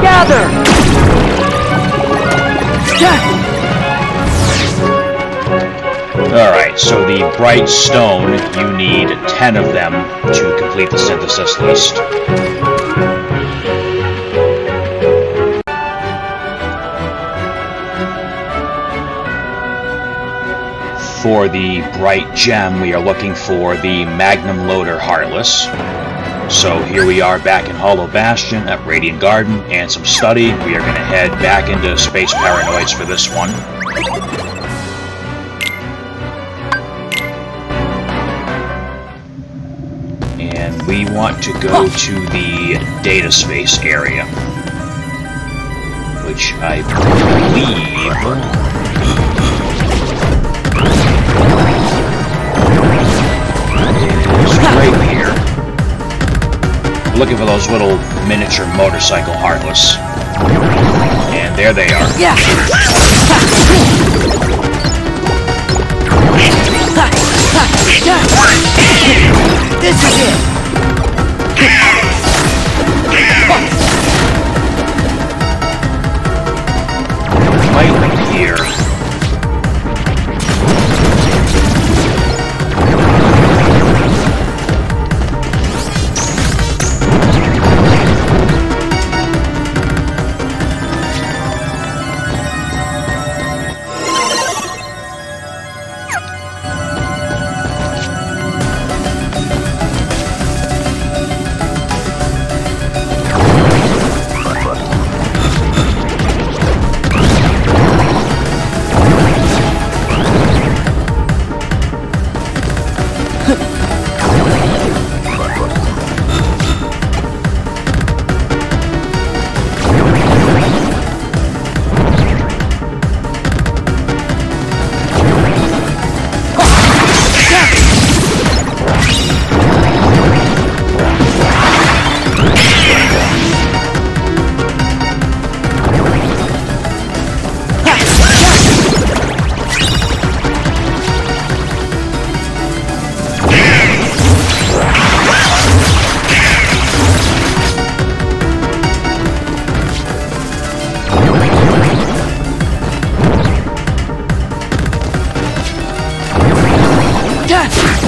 Gather! Alright, so the Bright Stone, you need 10 of them to complete the synthesis list. For the Bright Gem, we are looking for the Magnum Loader Heartless. So here we are back in Hollow Bastion at Radiant Garden and some study. We are going to head back into Space Paranoids for this one. And we want to go to the data space area, which I believe... right here. Looking for those little miniature motorcycle Heartless. And there they are. Yeah.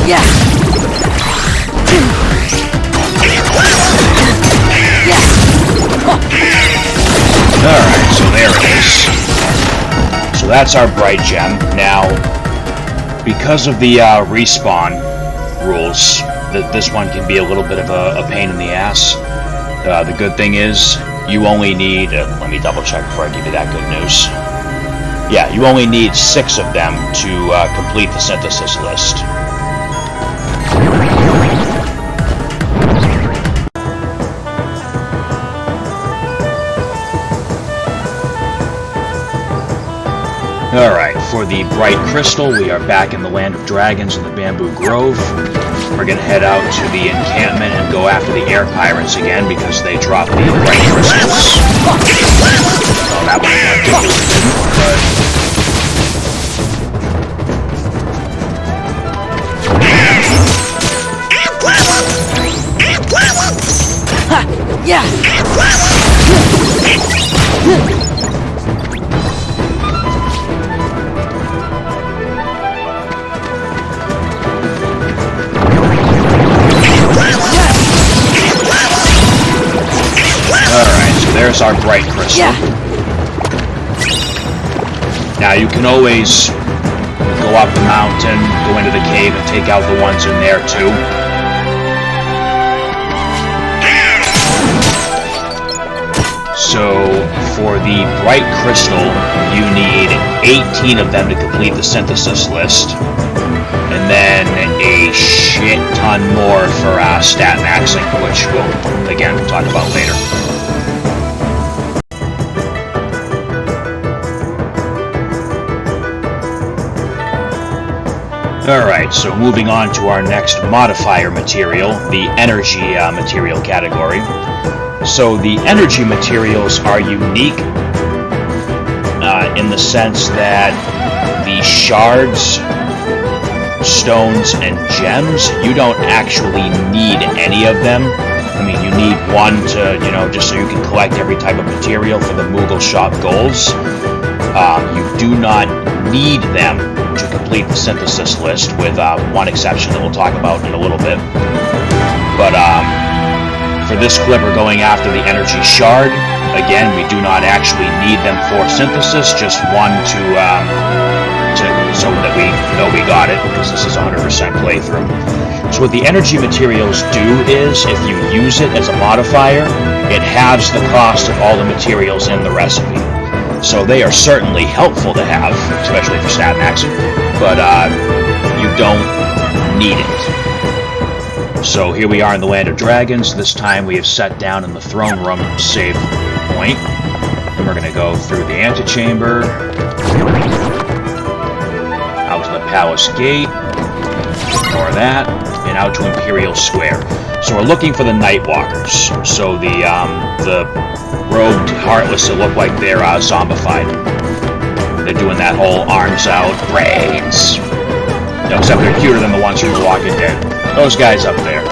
Yeah. Alright, so there it is. So that's our Bright Gem. Now, because of the respawn rules, this one can be a little bit of a pain in the ass. The good thing is, you only need... let me double check before I give you that good news. Yeah, you only need 6 of them to complete the synthesis list. Alright, for the Bright Crystal, we are back in the Land of Dragons in the Bamboo Grove. We're going to head out to the encampment and go after the Air Pirates again because they dropped the Bright Crystals. Well, that one particularly didn't, but... Yeah! Alright, so there's our Bright Crystal. Yeah. Now you can always go up the mountain, go into the cave, and take out the ones in there too. So for the Bright Crystal, you need 18 of them to complete the synthesis list. And then a shit ton more for stat maxing, which we'll, again, talk about later. Alright, so moving on to our next modifier material, the energy material category. So the energy materials are unique in the sense that the shards, stones, and gems, you don't actually need any of them. I mean, you need one to, just so you can collect every type of material for the Moogle Shop goals. You do not need them to complete the synthesis list, with one exception that we'll talk about in a little bit. But for this clip, we're going after the Energy Shard. Again, we do not actually need them for synthesis, just one so that we know we got it, because this is 100% playthrough. So what the energy materials do is, if you use it as a modifier, it halves the cost of all the materials in the recipe. So they are certainly helpful to have, especially for stat maxing, but you don't need it. So here we are in the Land of Dragons. This time we have sat down in the throne room save point. And we're going to go through the antechamber, out to the Palace Gate, ignore that, and out to Imperial Square. So we're looking for the Nightwalkers. So the robed Heartless that look like they're zombified. They're doing that whole arms out, brains. No, except they're cuter than the ones from The Walking Dead. Those guys up there.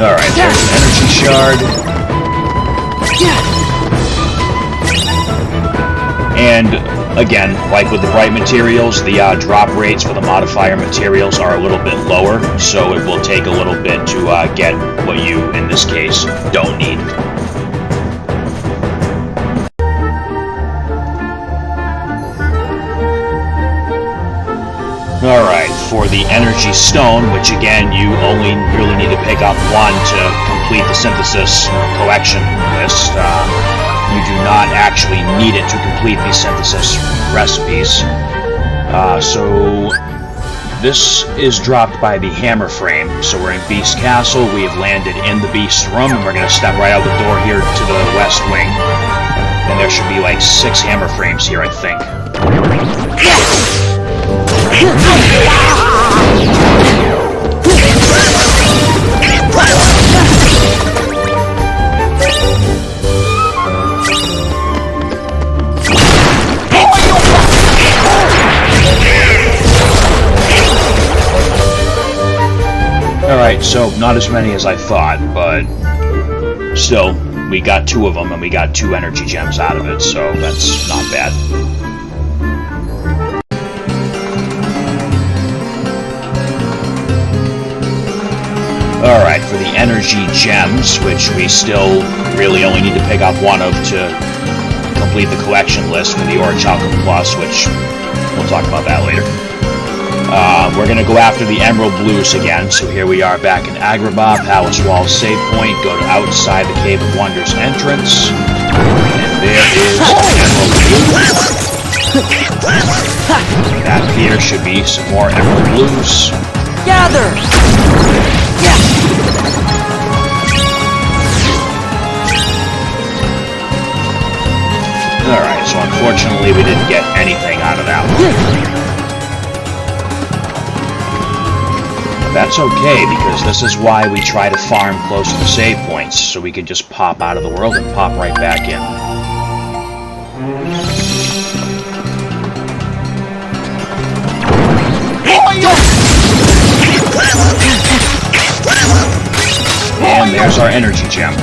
Alright, there's an Energy Shard. And again, like with the bright materials, the drop rates for the modifier materials are a little bit lower, so it will take a little bit to get what you, in this case, don't need. Alright, for the Energy Stone, which again, you only really need to pick up one to complete the synthesis collection list. You do not actually need it to complete these synthesis recipes. So this is dropped by the Hammer Frame. So we're in Beast Castle, we have landed in the Beast Room, and we're going to step right out the door here to the West Wing. And there should be like 6 Hammer Frames here, I think. Alright, So, not as many as I thought, but still, we got 2 of them, and we got 2 energy gems out of it, so that's not bad. Alright, for the energy gems, which we still really only need to pick up 1 of to complete the collection list for the Orichalcum Plus, which we'll talk about that later. We're going to go after the Emerald Blues again, so here we are back in Agrabah, Palace Walls save point, go to outside the Cave of Wonders entrance, and there is Emerald Blue. Back here should be some more Emerald Blues. Gather! Yeah! Alright, so unfortunately we didn't get anything out of that one. That's okay, because this is why we try to farm close to the save points, so we can just pop out of the world and pop right back in. And there's our energy gem.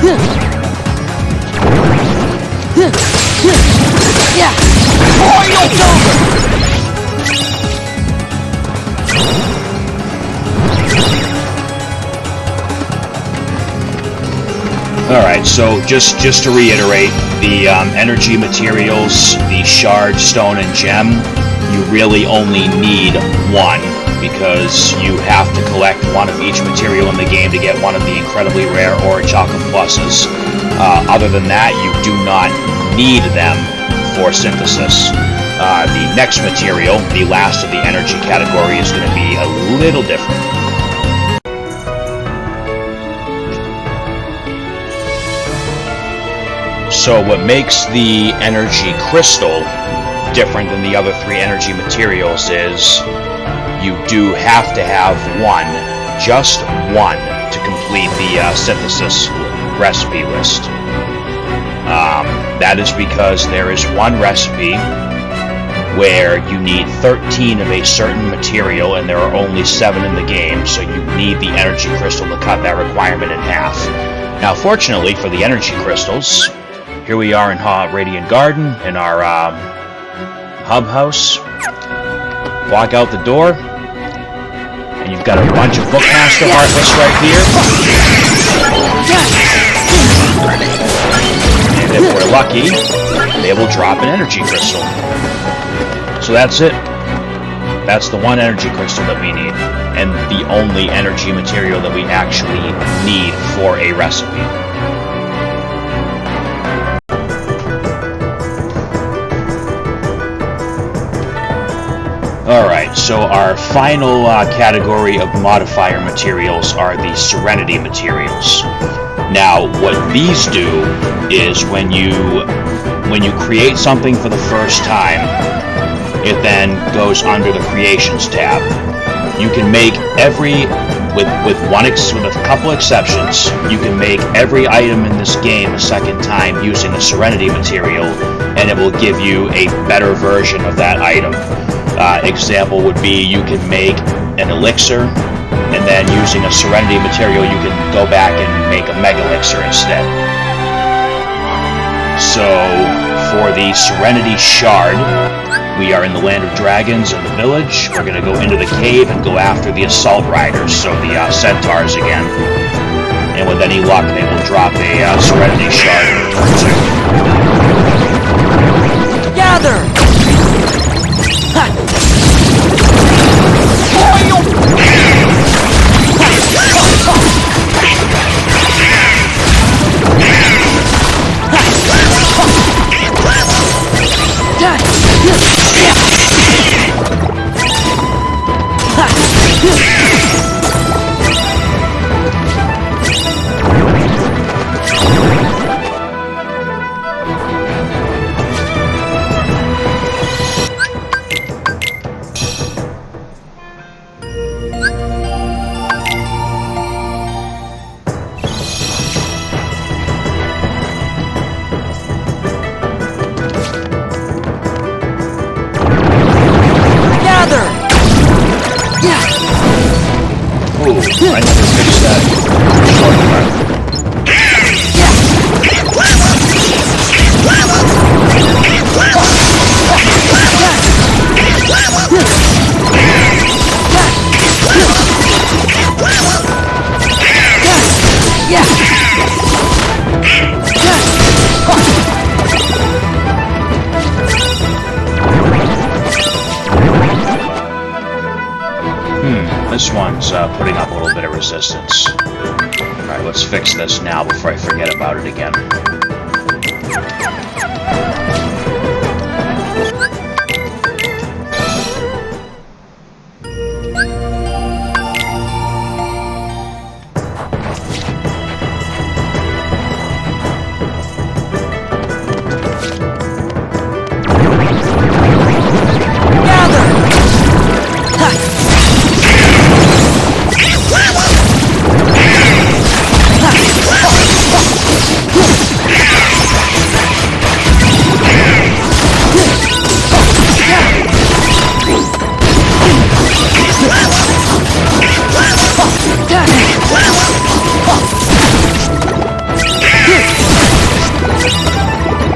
Yeah! It's over! Alright, so just to reiterate, the energy materials, the Shard, Stone, and Gem, you really only need 1, because you have to collect 1 of each material in the game to get 1 of the incredibly rare Orichalcum Pluses. Other than that, you do not need them for synthesis. The next material, the last of the energy category, is going to be a little different. So what makes the Energy Crystal different than the other 3 energy materials is you do have to have 1, just 1, to complete the synthesis recipe list. That is because there is 1 recipe where you need 13 of a certain material, and there are only 7 in the game, so you need the Energy Crystal to cut that requirement in half. Now, fortunately for the Energy Crystals, here we are in Radiant Garden, in our hub house. Walk out the door, and you've got a bunch of Bookmaster Heartless right here. And if we're lucky, they will drop an Energy Crystal. So that's it. That's the 1 Energy Crystal that we need, and the only energy material that we actually need for a recipe. Alright, so our final category of modifier materials are the Serenity materials. Now, what these do is when you create something for the first time, it then goes under the Creations tab. You can make with a couple exceptions, you can make every item in this game a second time using a Serenity material, and it will give you a better version of that item. Example would be you can make an elixir, and then using a Serenity material you can go back and make a Mega Elixir instead. So for the Serenity Shard, we are in the Land of Dragons in the village. We're going to go into the cave and go after the Assault Riders, so the Centaurs again. And with any luck, they will drop a Serenity Shard or 2. Gather! I never fixed that shortcut. This one's putting up a little bit of resistance. Alright, let's fix this now before I forget about it again.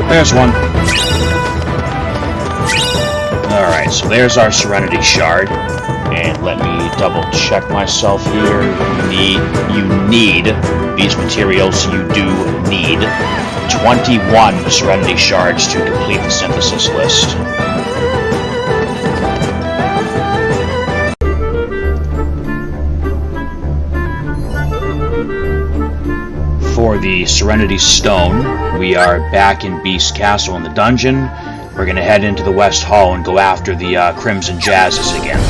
There's one. Alright, so there's our Serenity Shard. And let me double check myself here. You need these materials. You do need 21 Serenity Shards to complete the synthesis list. For the Serenity Stone, we are back in Beast Castle in the dungeon. We're going to head into the West Hall and go after the Crimson Jazzes again.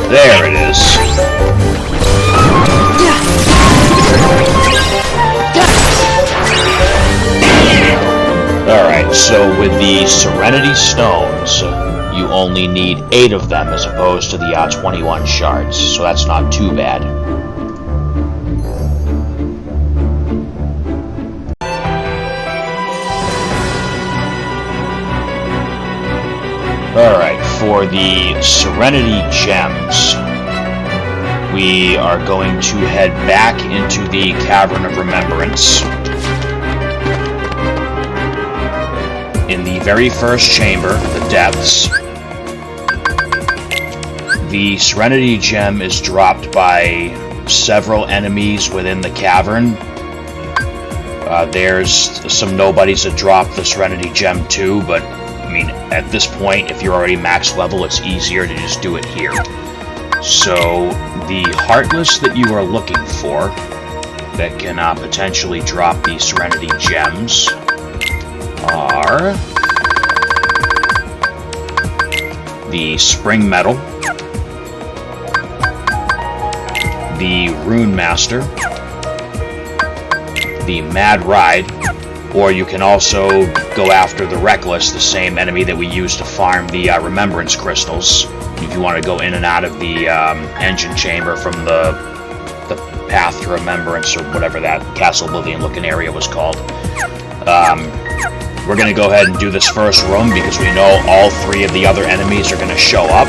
There it is. Alright, so with the Serenity Stones, you only need 8 of them as opposed to the 21 shards, so that's not too bad. Alright, for the Serenity Gems, we are going to head back into the Cavern of Remembrance. In the very first chamber, the Depths, the Serenity Gem is dropped by several enemies within the cavern. There's some nobodies that drop the Serenity Gem too, but I mean, at this point, if you're already max level, it's easier to just do it here. So, the Heartless that you are looking for, that can potentially drop the Serenity Gems, are the Spring Metal, the Rune Master, the Mad Ride, or you can also go after the Reckless, the same enemy that we used to farm the Remembrance crystals. If you want to go in and out of the engine chamber from the Path to Remembrance, or whatever that Castle Oblivion looking area was called. We're going to go ahead and do this first room because we know all 3 of the other enemies are going to show up.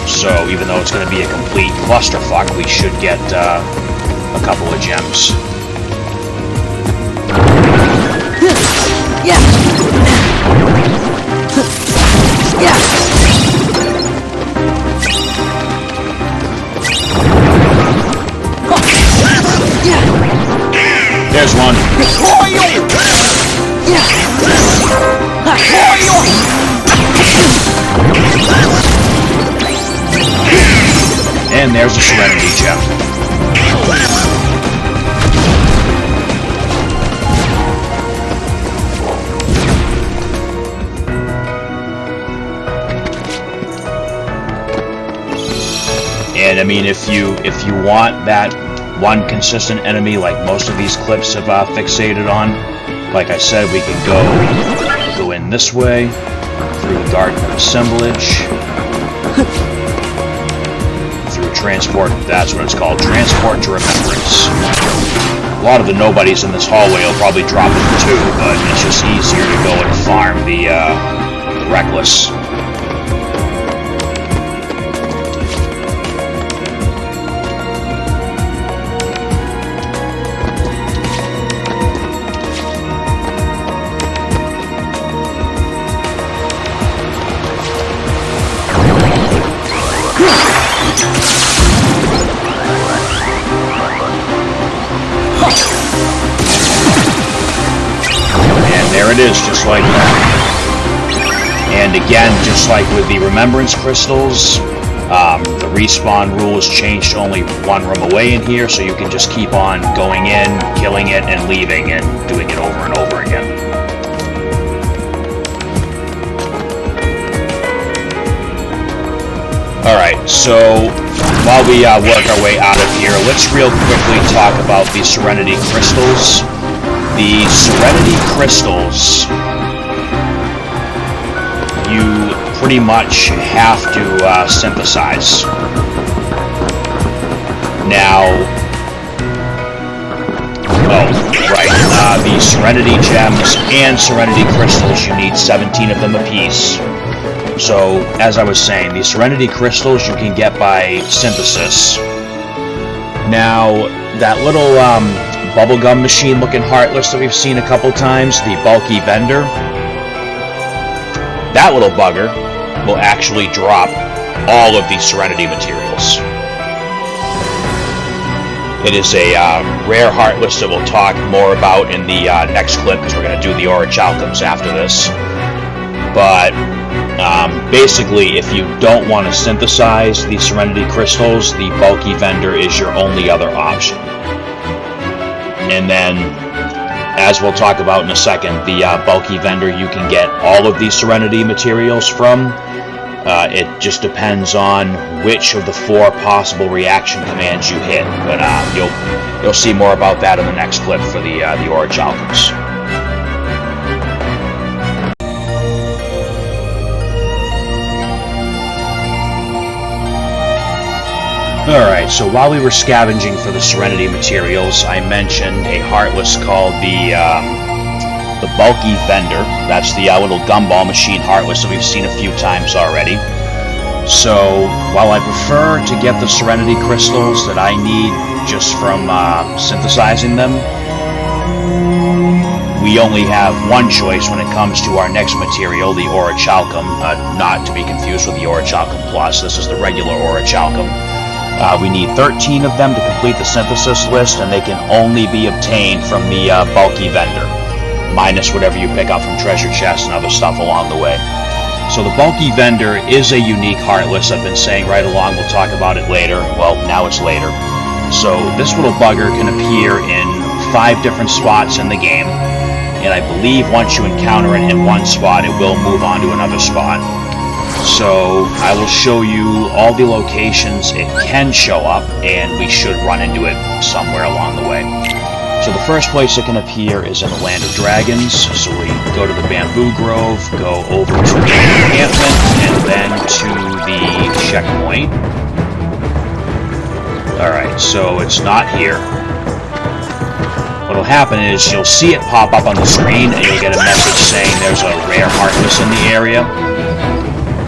So even though it's going to be a complete clusterfuck, we should get a couple of gems. Yeah. and there's the Serenity Gem. And I mean, if you want that one consistent enemy like most of these clips have fixated on, like I said, we can go in this way through the Garden of Assemblage, through Transport. That's what it's called, Transport to Remembrance. A lot of the nobodies in this hallway will probably drop it too, but it's just easier to go and farm the Reckless. There it is, just like that. And again, just like with the Remembrance crystals, the respawn rule is changed to only one room away in here, so you can just keep on going in, killing it, and leaving, and doing it over and over again. Alright, so while we work our way out of here, let's real quickly talk about the Serenity Crystals. The Serenity Crystals, you pretty much have to synthesize. Now, the Serenity Gems and Serenity Crystals, you need 17 of them apiece. So, as I was saying, the Serenity Crystals you can get by synthesis. Now, that little bubblegum machine looking heartless that we've seen a couple times, the bulky vendor, that little bugger will actually drop all of these Serenity materials. It is a rare heartless that we'll talk more about in the next clip, because we're going to do the Orichalcums after this. But basically, if you don't want to synthesize the Serenity Crystals, the bulky vendor is your only other option. And then, as we'll talk about in a second, the bulky vendor you can get all of these Serenity materials from. It just depends on which of the 4 possible reaction commands you hit. But you'll see more about that in the next clip for the Orichalcums. Alright, so while we were scavenging for the Serenity materials, I mentioned a heartless called the bulky vendor. That's the little gumball machine heartless that we've seen a few times already. So, while I prefer to get the Serenity crystals that I need just from synthesizing them, we only have one choice when it comes to our next material, the Orichalcum, not to be confused with the Orichalcum Plus. This is the regular Orichalcum. We need 13 of them to complete the synthesis list, and they can only be obtained from the bulky vendor, minus whatever you pick up from treasure chests and other stuff along the way. So the bulky vendor is a unique heartless. I've been saying right along, we'll talk about it later. Well, now it's later. So this little bugger can appear in 5 different spots in the game, and I believe once you encounter it in one spot, it will move on to another spot. So I will show you all the locations it can show up, and we should run into it somewhere along the way. So the first place it can appear is in the Land of Dragons. So we go to the Bamboo Grove, go over to the encampment, and then to the checkpoint. Alright, so it's not here. What'll happen is you'll see it pop up on the screen, and you'll get a message saying there's a rare heartless in the area.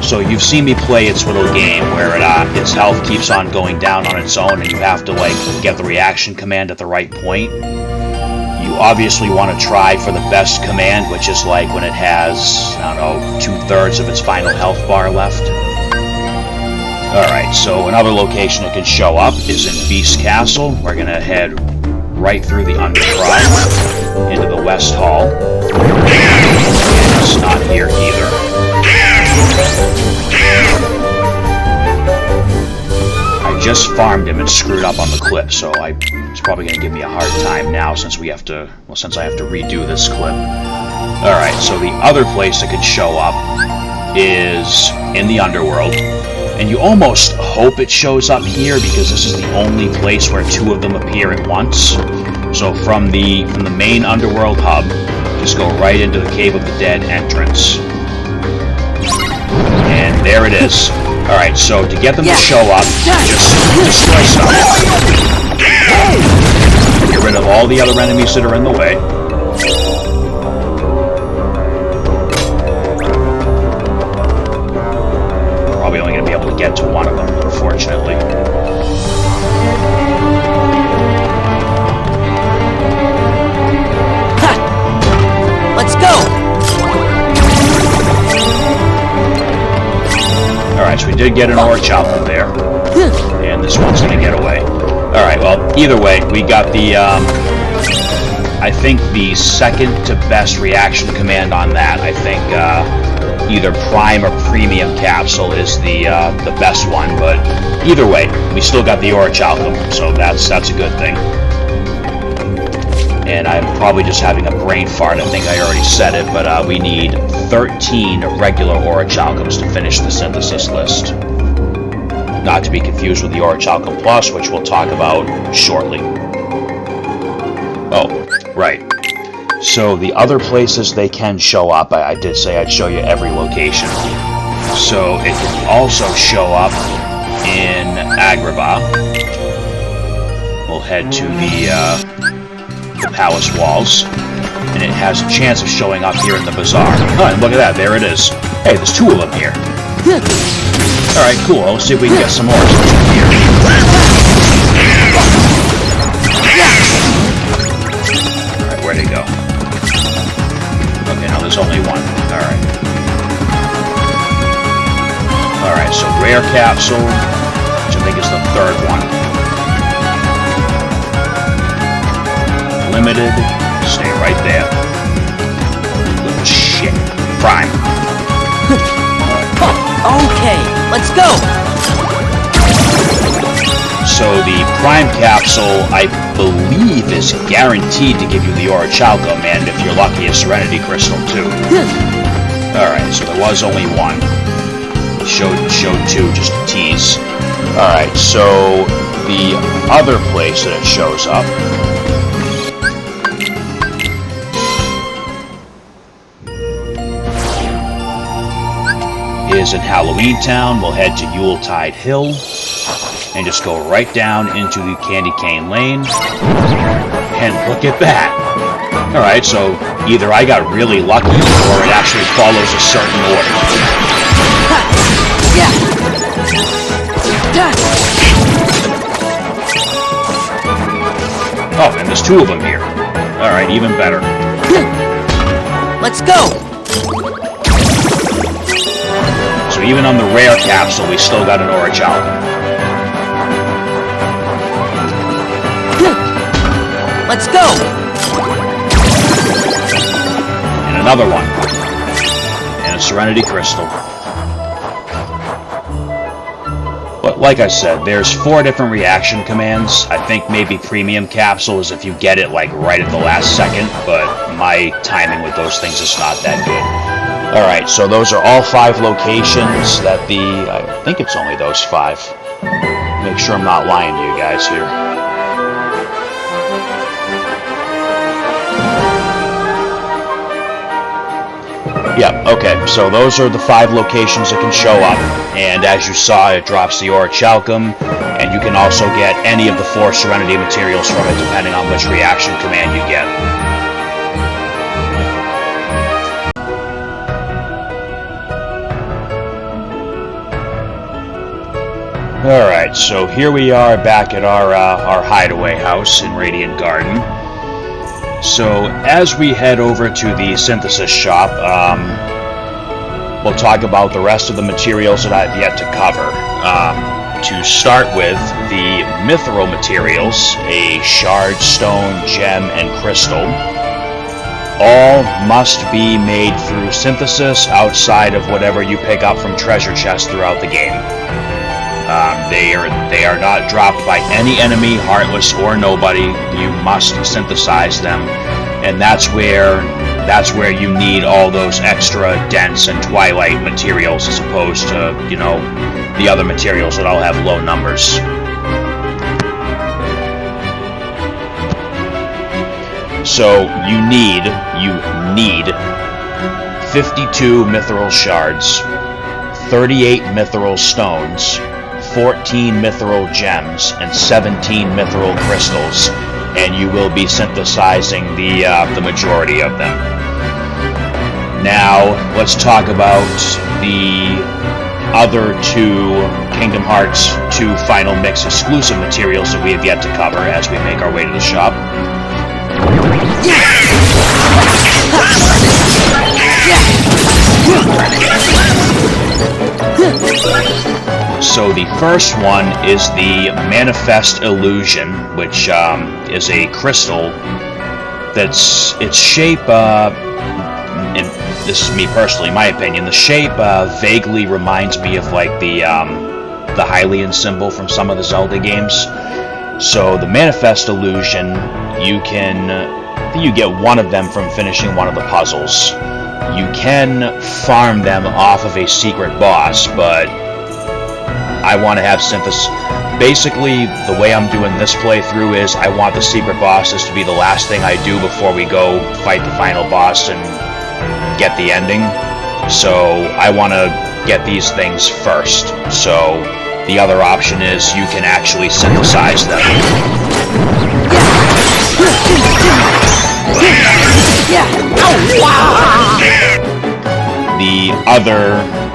So you've seen me play its little game where its health keeps on going down on its own, and you have to get the reaction command at the right point. You obviously want to try for the best command, which is like when it has, I don't know, 2/3 of its final health bar left. Alright, so another location it can show up is in Beast Castle. We're going to head right through the Undercroft into the West Hall. And it's not here either. I just farmed him and screwed up on the clip, so he's probably going to give me a hard time now since I have to redo this clip. Alright, so the other place that could show up is in the underworld. And you almost hope it shows up here because this is the only place where two of them appear at once. So from the main underworld hub, just go right into the Cave of the Dead entrance. And there it is. Alright, so to get them to show up, just destroy stuff. Get rid of all the other enemies that are in the way. Probably only going to be able to get to one of them, unfortunately. Ha! Let's go! Alright, so we did get an Orichalcum there. And this one's going to get away. Alright, well, either way, we got the, I think the second to best reaction command on that. I think, either Prime or Premium Capsule is the best one, but either way, we still got the Orichalcum, so that's a good thing. And I'm probably just having a brain fart. I think I already said it, but we need 13 regular Orichalcums to finish the synthesis list. Not to be confused with the Orichalcum Plus, which we'll talk about shortly. Oh, right. So the other places they can show up, I did say I'd show you every location. So it can also show up in Agrabah. We'll head to the palace walls, and it has a chance of showing up here in the bazaar. Oh, and look at that, there it is. Hey, there's two of them here. Alright, cool, let's see if we can get some more here. Alright, where'd he go? Okay, now there's only one. Alright. Alright, so rare capsule, which I think is the third one. Limited, stay right there. Little shit. Prime. Okay, let's go! So the Prime Capsule, I believe, is guaranteed to give you the Orichalcum, and if you're lucky, a Serenity Crystal too. Alright, so there was only one. Showed two just to tease. Alright, so the other place that it shows up is in Halloween Town. We'll head to Yuletide Hill and just go right down into the Candy Cane Lane. And look at that! Alright, so either I got really lucky or it actually follows a certain order. Oh, and there's two of them here. Alright, even better. Let's go! So even on the rare capsule, we still got an Orichalcum. Let's go! And another one. And a Serenity Crystal. But like I said, there's 4 different reaction commands. I think maybe Premium Capsule is if you get it like right at the last second, but my timing with those things is not that good. Alright, so those are all 5 locations that I think it's only those 5. Make sure I'm not lying to you guys here. Yeah, okay, so those are the 5 locations that can show up, and as you saw, it drops the Orichalcum, and you can also get any of the 4 Serenity materials from it, depending on which reaction command you get. Alright, so here we are back at our hideaway house in Radiant Garden. So, as we head over to the synthesis shop, we'll talk about the rest of the materials that I've yet to cover. To start with, the Mythril materials, a Shard, Stone, Gem, and Crystal, all must be made through synthesis outside of whatever you pick up from treasure chests throughout the game. They are not dropped by any enemy, heartless or nobody. You must synthesize them, and that's where you need all those extra dense and twilight materials as opposed to, you know, the other materials that all have low numbers. So you need 52 Mythril Shards, 38 Mythril Stones, 14 Mythril Gems, and 17 Mythril Crystals, and you will be synthesizing the majority of them. Now, let's talk about the other two Kingdom Hearts 2 Final Mix exclusive materials that we have yet to cover as we make our way to the shop. So the first one is the Manifest Illusion, which is a crystal that's its shape, and this is me personally, my opinion, the shape vaguely reminds me of like the Hylian symbol from some of the Zelda games. So the Manifest Illusion, you get one of them from finishing one of the puzzles. You can farm them off of a secret boss, but I want to have synthesis. Basically, the way I'm doing this playthrough is I want the secret bosses to be the last thing I do before we go fight the final boss and get the ending. So I want to get these things first. So the other option is you can actually synthesize them.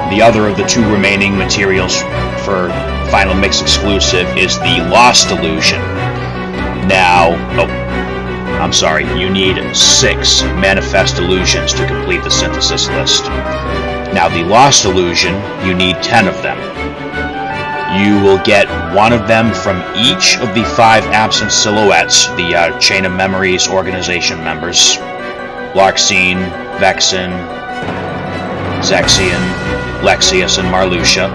The other of the two remaining materials for Final Mix exclusive is the Lost Illusion. Now, I'm sorry, you need 6 Manifest Illusions to complete the synthesis list. Now, the Lost Illusion, you need 10 of them. You will get one of them from each of the 5 absent silhouettes, the Chain of Memories organization members: Larxene, Vexen, Zexion, Lexius, and Marluxia.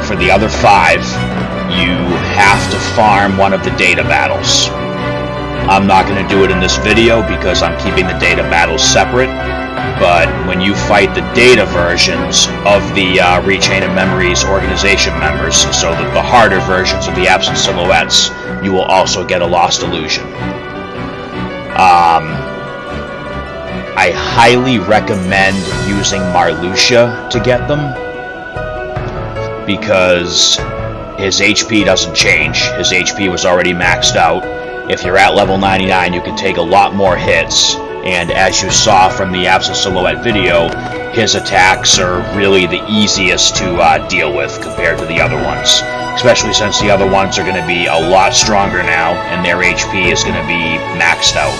For the other 5, you have to farm one of the data battles. I'm not going to do it in this video because I'm keeping the data battles separate, but when you fight the data versions of the Chain of Memories organization members, so that the harder versions of the absent silhouettes, you will also get a Lost Illusion. I highly recommend using Marluxia to get them, because his HP doesn't change. His HP was already maxed out. If you're at level 99, you can take a lot more hits, and as you saw from the Absent Silhouette video, his attacks are really the easiest to deal with compared to the other ones, especially since the other ones are going to be a lot stronger now, and their HP is going to be maxed out.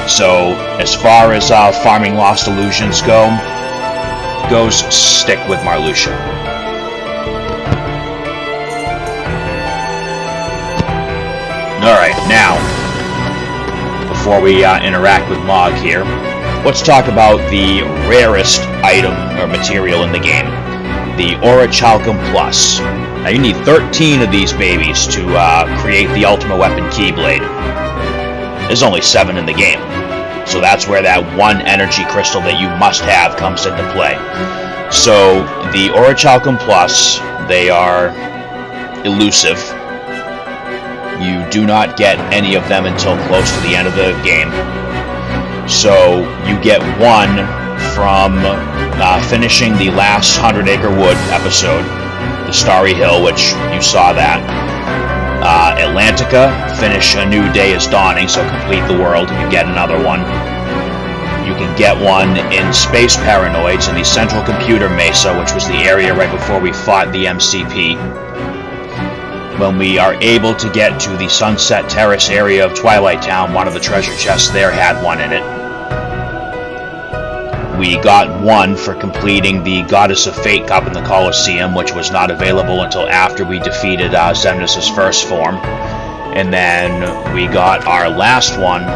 So, as far as farming Lost Illusions goes, stick with Marluxia. Alright, now, before we interact with Mog here, let's talk about the rarest item or material in the game, the Orichalcum Plus. Now you need 13 of these babies to create the Ultimate Weapon Keyblade. There's only 7 in the game, so that's where that one energy crystal that you must have comes into play. So the Orichalcum Plus, they are elusive. You do not get any of them until close to the end of the game. So you get one from finishing the last 100 Acre Wood episode, the Starry Hill, which you saw that. Atlantica, finish A New Day is Dawning, so complete the world, you get another one. You can get one in Space Paranoids in the Central Computer Mesa, which was the area right before we fought the MCP. When we are able to get to the Sunset Terrace area of Twilight Town, one of the treasure chests there had one in it. We got one for completing the Goddess of Fate Cup in the Colosseum, which was not available until after we defeated Xemnas' first form. And then we got our last one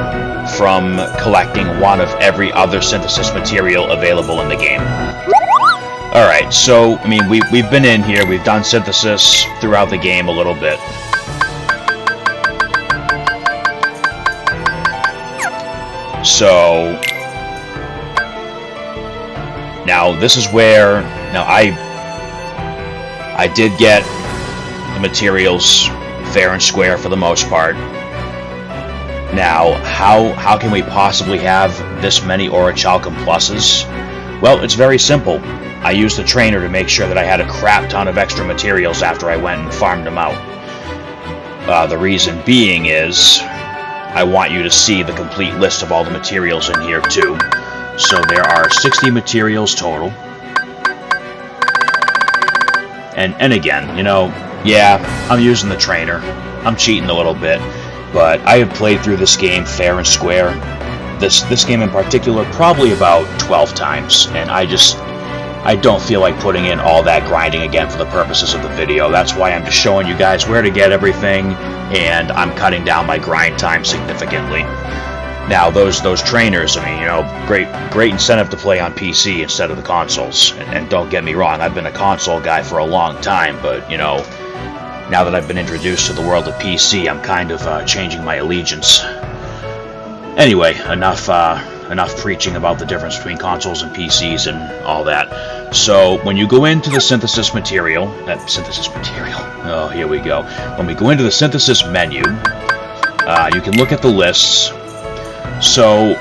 from collecting one of every other synthesis material available in the game. Alright, so, I mean, we've been in here, we've done synthesis throughout the game a little bit. So, now this is where, now I did get the materials fair and square for the most part. Now, how can we possibly have this many Orichalcum pluses? Well, it's very simple. I used the trainer to make sure that I had a crap ton of extra materials after I went and farmed them out. The reason being is, I want you to see the complete list of all the materials in here too. So there are 60 materials total. And again, you know, yeah, I'm using the trainer. I'm cheating a little bit. But I have played through this game fair and square. This game in particular probably about 12 times. And I don't feel like putting in all that grinding again for the purposes of the video. That's why I'm just showing you guys where to get everything, and I'm cutting down my grind time significantly. Now, those trainers, I mean, you know, great incentive to play on PC instead of the consoles. And don't get me wrong, I've been a console guy for a long time, but, you know, now that I've been introduced to the world of PC, I'm kind of changing my allegiance. Anyway, enough preaching about the difference between consoles and PCs and all that. So, when you go into the synthesis material, oh, here we go. When we go into the synthesis menu, you can look at the lists. So,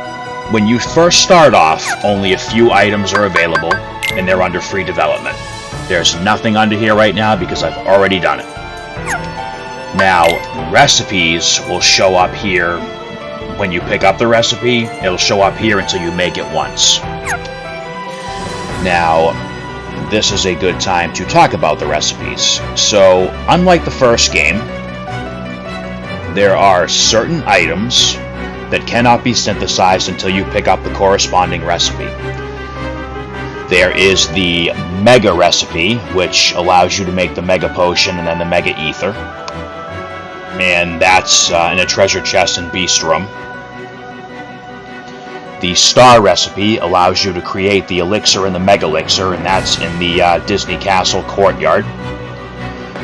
when you first start off, only a few items are available, and they're under free development. There's nothing under here right now because I've already done it. Now, recipes will show up here. When you pick up the recipe, it'll show up here until you make it once. Now, this is a good time to talk about the recipes. So, unlike the first game, there are certain items that cannot be synthesized until you pick up the corresponding recipe. There is the Mega recipe, which allows you to make the Mega Potion and then the Mega Ether. And that's in a treasure chest in Beast Room. The Star recipe allows you to create the Elixir and the Mega Elixir, and that's in the Disney Castle courtyard.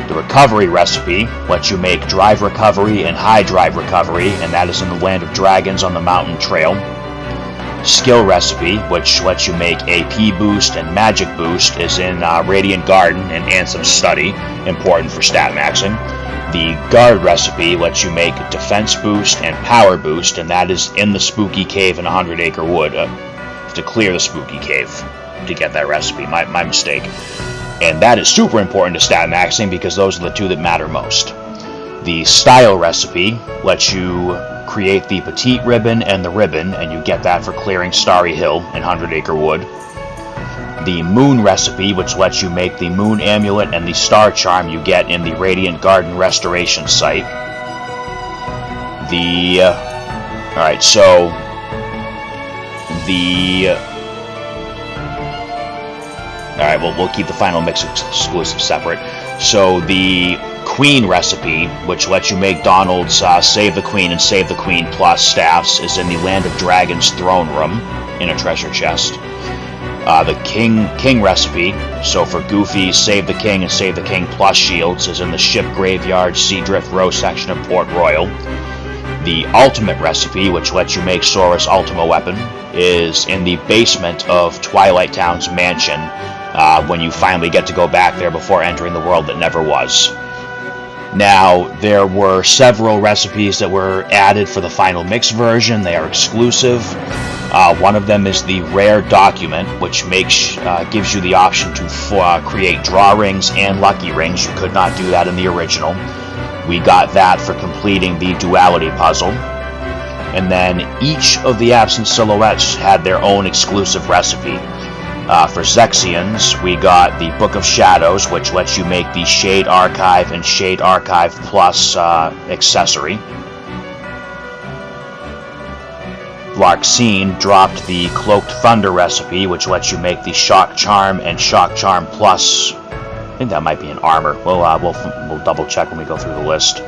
The Recovery recipe lets you make Drive Recovery and High Drive Recovery, and that is in the Land of Dragons on the Mountain Trail. Skill recipe, which lets you make AP boost and magic boost, is in Radiant Garden and Ansem Study, important for stat maxing. The Guard recipe lets you make defense boost and power boost, and that is in the Spooky Cave in 100 Acre Wood, to clear the Spooky Cave to get that recipe, my mistake. And that is super important to stat maxing because those are the two that matter most. The Style recipe lets you create the Petite Ribbon and the Ribbon, and you get that for clearing Starry Hill in 100 Acre Wood. The Moon recipe, which lets you make the Moon Amulet and the Star Charm, you get in the Radiant Garden Restoration site. Alright, so Alright, we'll keep the final mix exclusive separate. So the Queen recipe, which lets you make Donald's Save the Queen and Save the Queen Plus staffs, is in the Land of Dragons throne room in a treasure chest. The King recipe, so for Goofy's Save the King and Save the King Plus shields, is in the Ship Graveyard Seadrift Row section of Port Royal. The Ultimate recipe, which lets you make Sora's Ultima weapon, is in the basement of Twilight Town's mansion, when you finally get to go back there before entering the world that never was. Now, there were several recipes that were added for the final mix version. They are exclusive. One of them is the Rare Document, which gives you the option to create draw rings and lucky rings. You could not do that in the original. We got that for completing the Duality puzzle. And then each of the absent silhouettes had their own exclusive recipe. For Zexians, we got the Book of Shadows, which lets you make the Shade Archive and Shade Archive Plus accessory. Larxene dropped the Cloaked Thunder recipe, which lets you make the Shock Charm and Shock Charm Plus. I think that might be an armor. We'll double check when we go through the list.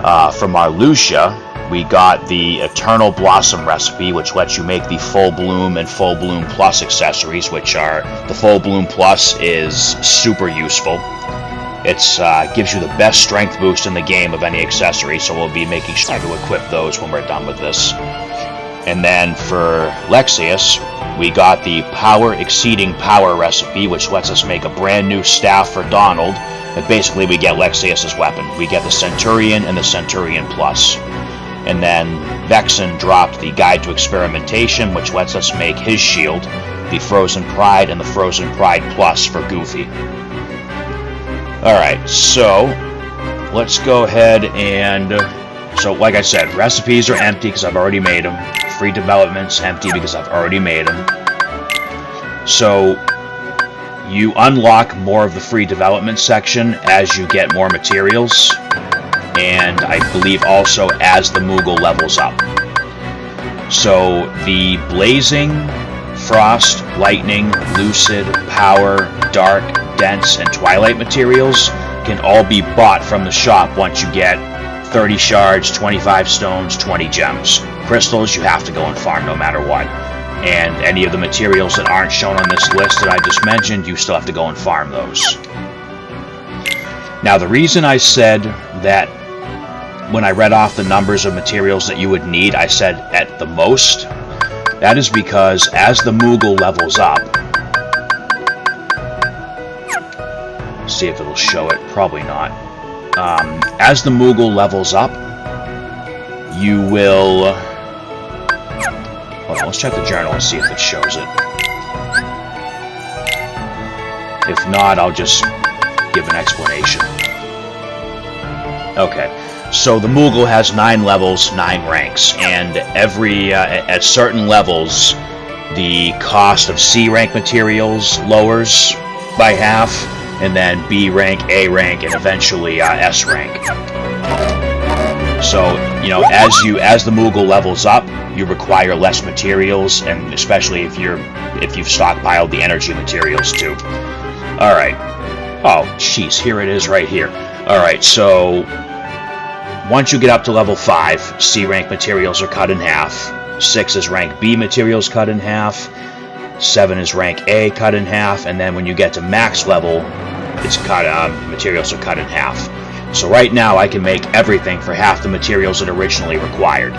From our Lucia, we got the Eternal Blossom recipe, which lets you make the Full Bloom and Full Bloom Plus accessories, which are, the Full Bloom Plus is super useful. It gives you the best strength boost in the game of any accessory, so we'll be making sure to equip those when we're done with this. And then for Lexaeus, we got the Power Exceeding Power recipe, which lets us make a brand new staff for Donald. And basically we get Lexaeus' weapon. We get the Centurion and the Centurion Plus. And then Vexen dropped the Guide to Experimentation, which lets us make his shield, the Frozen Pride and the Frozen Pride Plus for Goofy. Alright, so let's go ahead and... So, like I said, recipes are empty because I've already made them. Free development's empty because I've already made them. So, you unlock more of the free development section as you get more materials. And I believe also as the Moogle levels up. So, the Blazing, Frost, Lightning, Lucid, Power, Dark, Dense, and Twilight materials can all be bought from the shop once you get 30 shards, 25 stones, 20 gems. Crystals, you have to go and farm no matter what. And any of the materials that aren't shown on this list that I just mentioned, you still have to go and farm those. Now, the reason I said that when I read off the numbers of materials that you would need, I said at the most, that is because as the Moogle levels up, see if it'll show it, probably not. As the Moogle levels up, you will... Hold on, let's check the journal and see if it shows it. If not, I'll just give an explanation. Okay, so the Moogle has 9 levels, 9 ranks, and every at certain levels, the cost of C rank materials lowers by half, and then B rank, A rank, and eventually S rank. So, you know, as the Moogle levels up, you require less materials, and especially if you've stockpiled the energy materials too. All right. Oh, jeez, here it is right here. All right, so once you get up to level 5, C rank materials are cut in half. 6 is rank B materials cut in half. 7 is rank A cut in half, and then when you get to max level, it's cut. Materials are cut in half. So right now I can make everything for half the materials that originally required,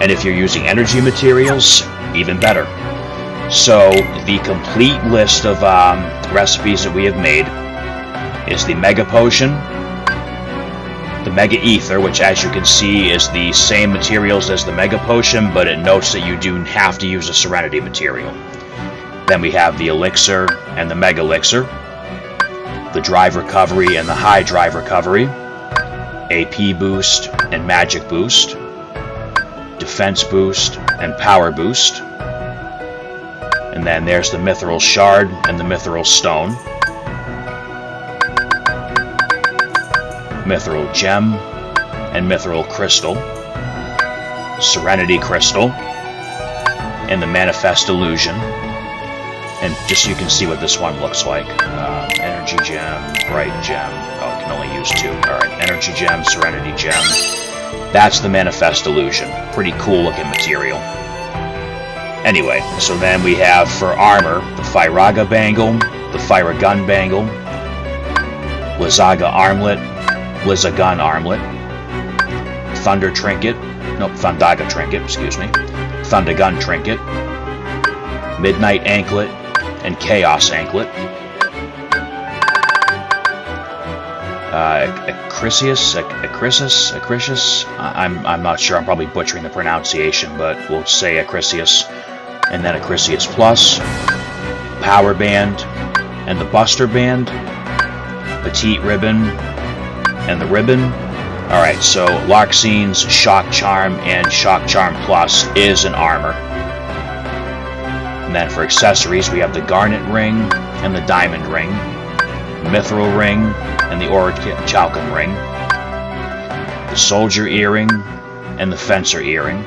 and if you're using energy materials, even better. So the complete list of recipes that we have made is the Mega Potion, the Mega Ether, which as you can see is the same materials as the Mega Potion, but it notes that you do have to use a Serenity material. Then we have the Elixir and the Mega Elixir, the Drive Recovery and the High Drive Recovery, AP Boost and Magic Boost, Defense Boost and Power Boost, and then there's the Mythril Shard and the Mythril Stone, Mythril Gem and Mythril Crystal, Serenity Crystal, and the Manifest Illusion. And just so you can see what this one looks like. Energy Gem, Bright Gem. Oh, I can only use 2. Alright, Energy Gem, Serenity Gem. That's the Manifest Illusion. Pretty cool looking material. Anyway, so then we have for armor, the Fyraga Bangle, the Fyragun Bangle, Lizaga Armlet, Lizagun Armlet, Thunder Trinket, nope, Thundaga Trinket, excuse me, Thundagun Trinket, Midnight Anklet, and Chaos Anklet. Acrisius? I'm not sure, I'm probably butchering the pronunciation, but we'll say Acrisius. And then Acrisius Plus, Power Band, and the Buster Band, Petite Ribbon, and the Ribbon. Alright, so Larxine's Shock Charm and Shock Charm Plus is an armor. And then for accessories, we have the Garnet Ring and the Diamond Ring, Mythril Ring and the Orichalcum Ring, the Soldier Earring and the Fencer Earring,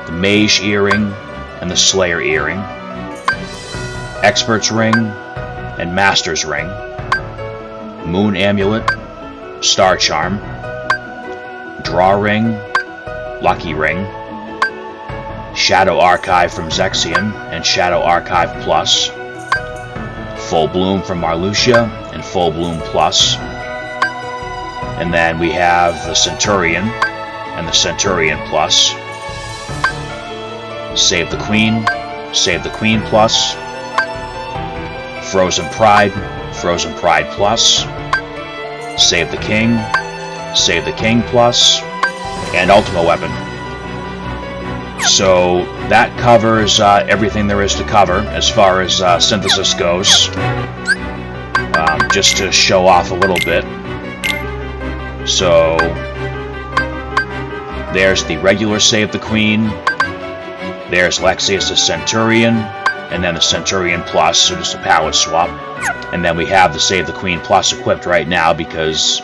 the Mage Earring and the Slayer Earring, Expert's Ring and Master's Ring, Moon Amulet, Star Charm, Draw Ring, Lucky Ring, Shadow Archive from Zexion, and Shadow Archive Plus, Full Bloom from Marluxia, and Full Bloom Plus. And then we have the Centurion, and the Centurion Plus. Save the Queen Plus. Frozen Pride Plus. Save the King Plus, and Ultima Weapon. So that covers everything there is to cover as far as synthesis goes. Just to show off a little bit. So there's the regular Save the Queen. There's Lexaeus' Centurion, and then the Centurion Plus, so just a palette swap. And then we have the Save the Queen Plus equipped right now because,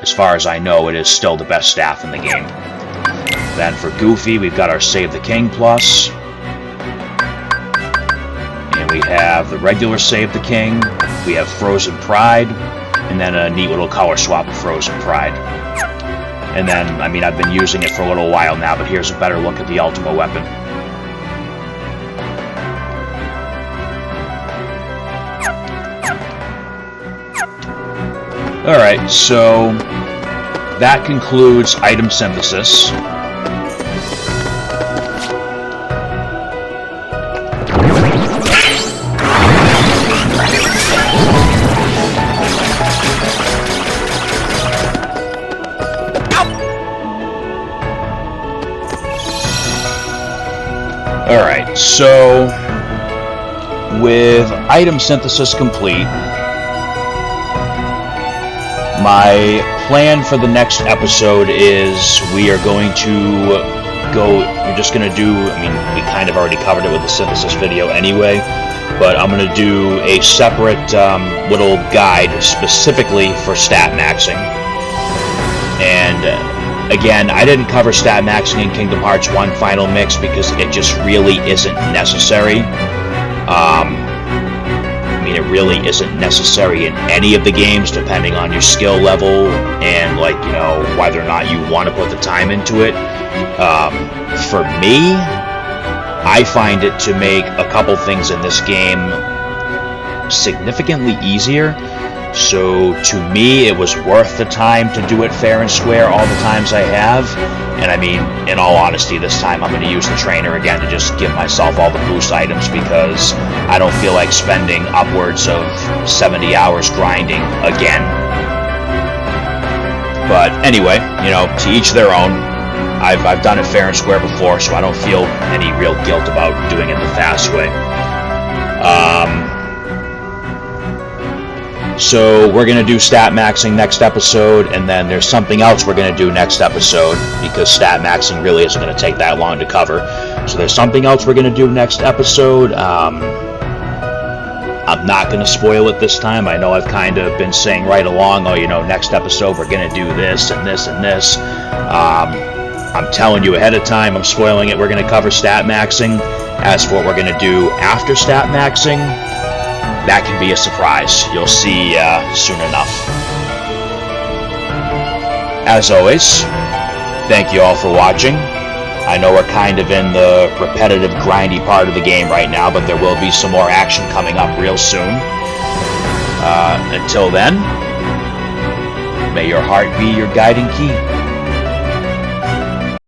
as far as I know, it is still the best staff in the game. Then for Goofy, we've got our Save the King Plus. And we have the regular Save the King. We have Frozen Pride. And then a neat little color swap of Frozen Pride. And then, I mean, I've been using it for a little while now, but here's a better look at the Ultima Weapon. Alright, so that concludes item synthesis. Alright, so with item synthesis complete, my plan for the next episode is we are going to we're just going to do, I mean, we kind of already covered it with the synthesis video anyway, but I'm going to do a separate little guide specifically for stat maxing. And again, I didn't cover stat maxing in Kingdom Hearts 1 Final Mix because it just really isn't necessary. It really isn't necessary in any of the games, depending on your skill level and, like, you know, whether or not you want to put the time into it. For me, I find it to make a couple things in this game significantly easier. So to me, it was worth the time to do it fair and square all the times I have. And I mean, in all honesty, this time I'm going to use the trainer again to just give myself all the boost items because I don't feel like spending upwards of 70 hours grinding again. But anyway, you know, to each their own. I've done it fair and square before, so I don't feel any real guilt about doing it the fast way. So we're going to do stat maxing next episode, and then there's something else we're going to do next episode, because stat maxing really isn't going to take that long to cover. So there's something else we're going to do next episode. I'm not going to spoil it this time. I know I've kind of been saying right along, oh, you know, next episode we're going to do this and this and this. I'm telling you ahead of time, I'm spoiling it. We're going to cover stat maxing. As for what we're going to do after stat maxing, that can be a surprise. You'll see soon enough. As always, thank you all for watching. I know we're kind of in the repetitive, grindy part of the game right now, but there will be some more action coming up real soon. Until then, may your heart be your guiding key.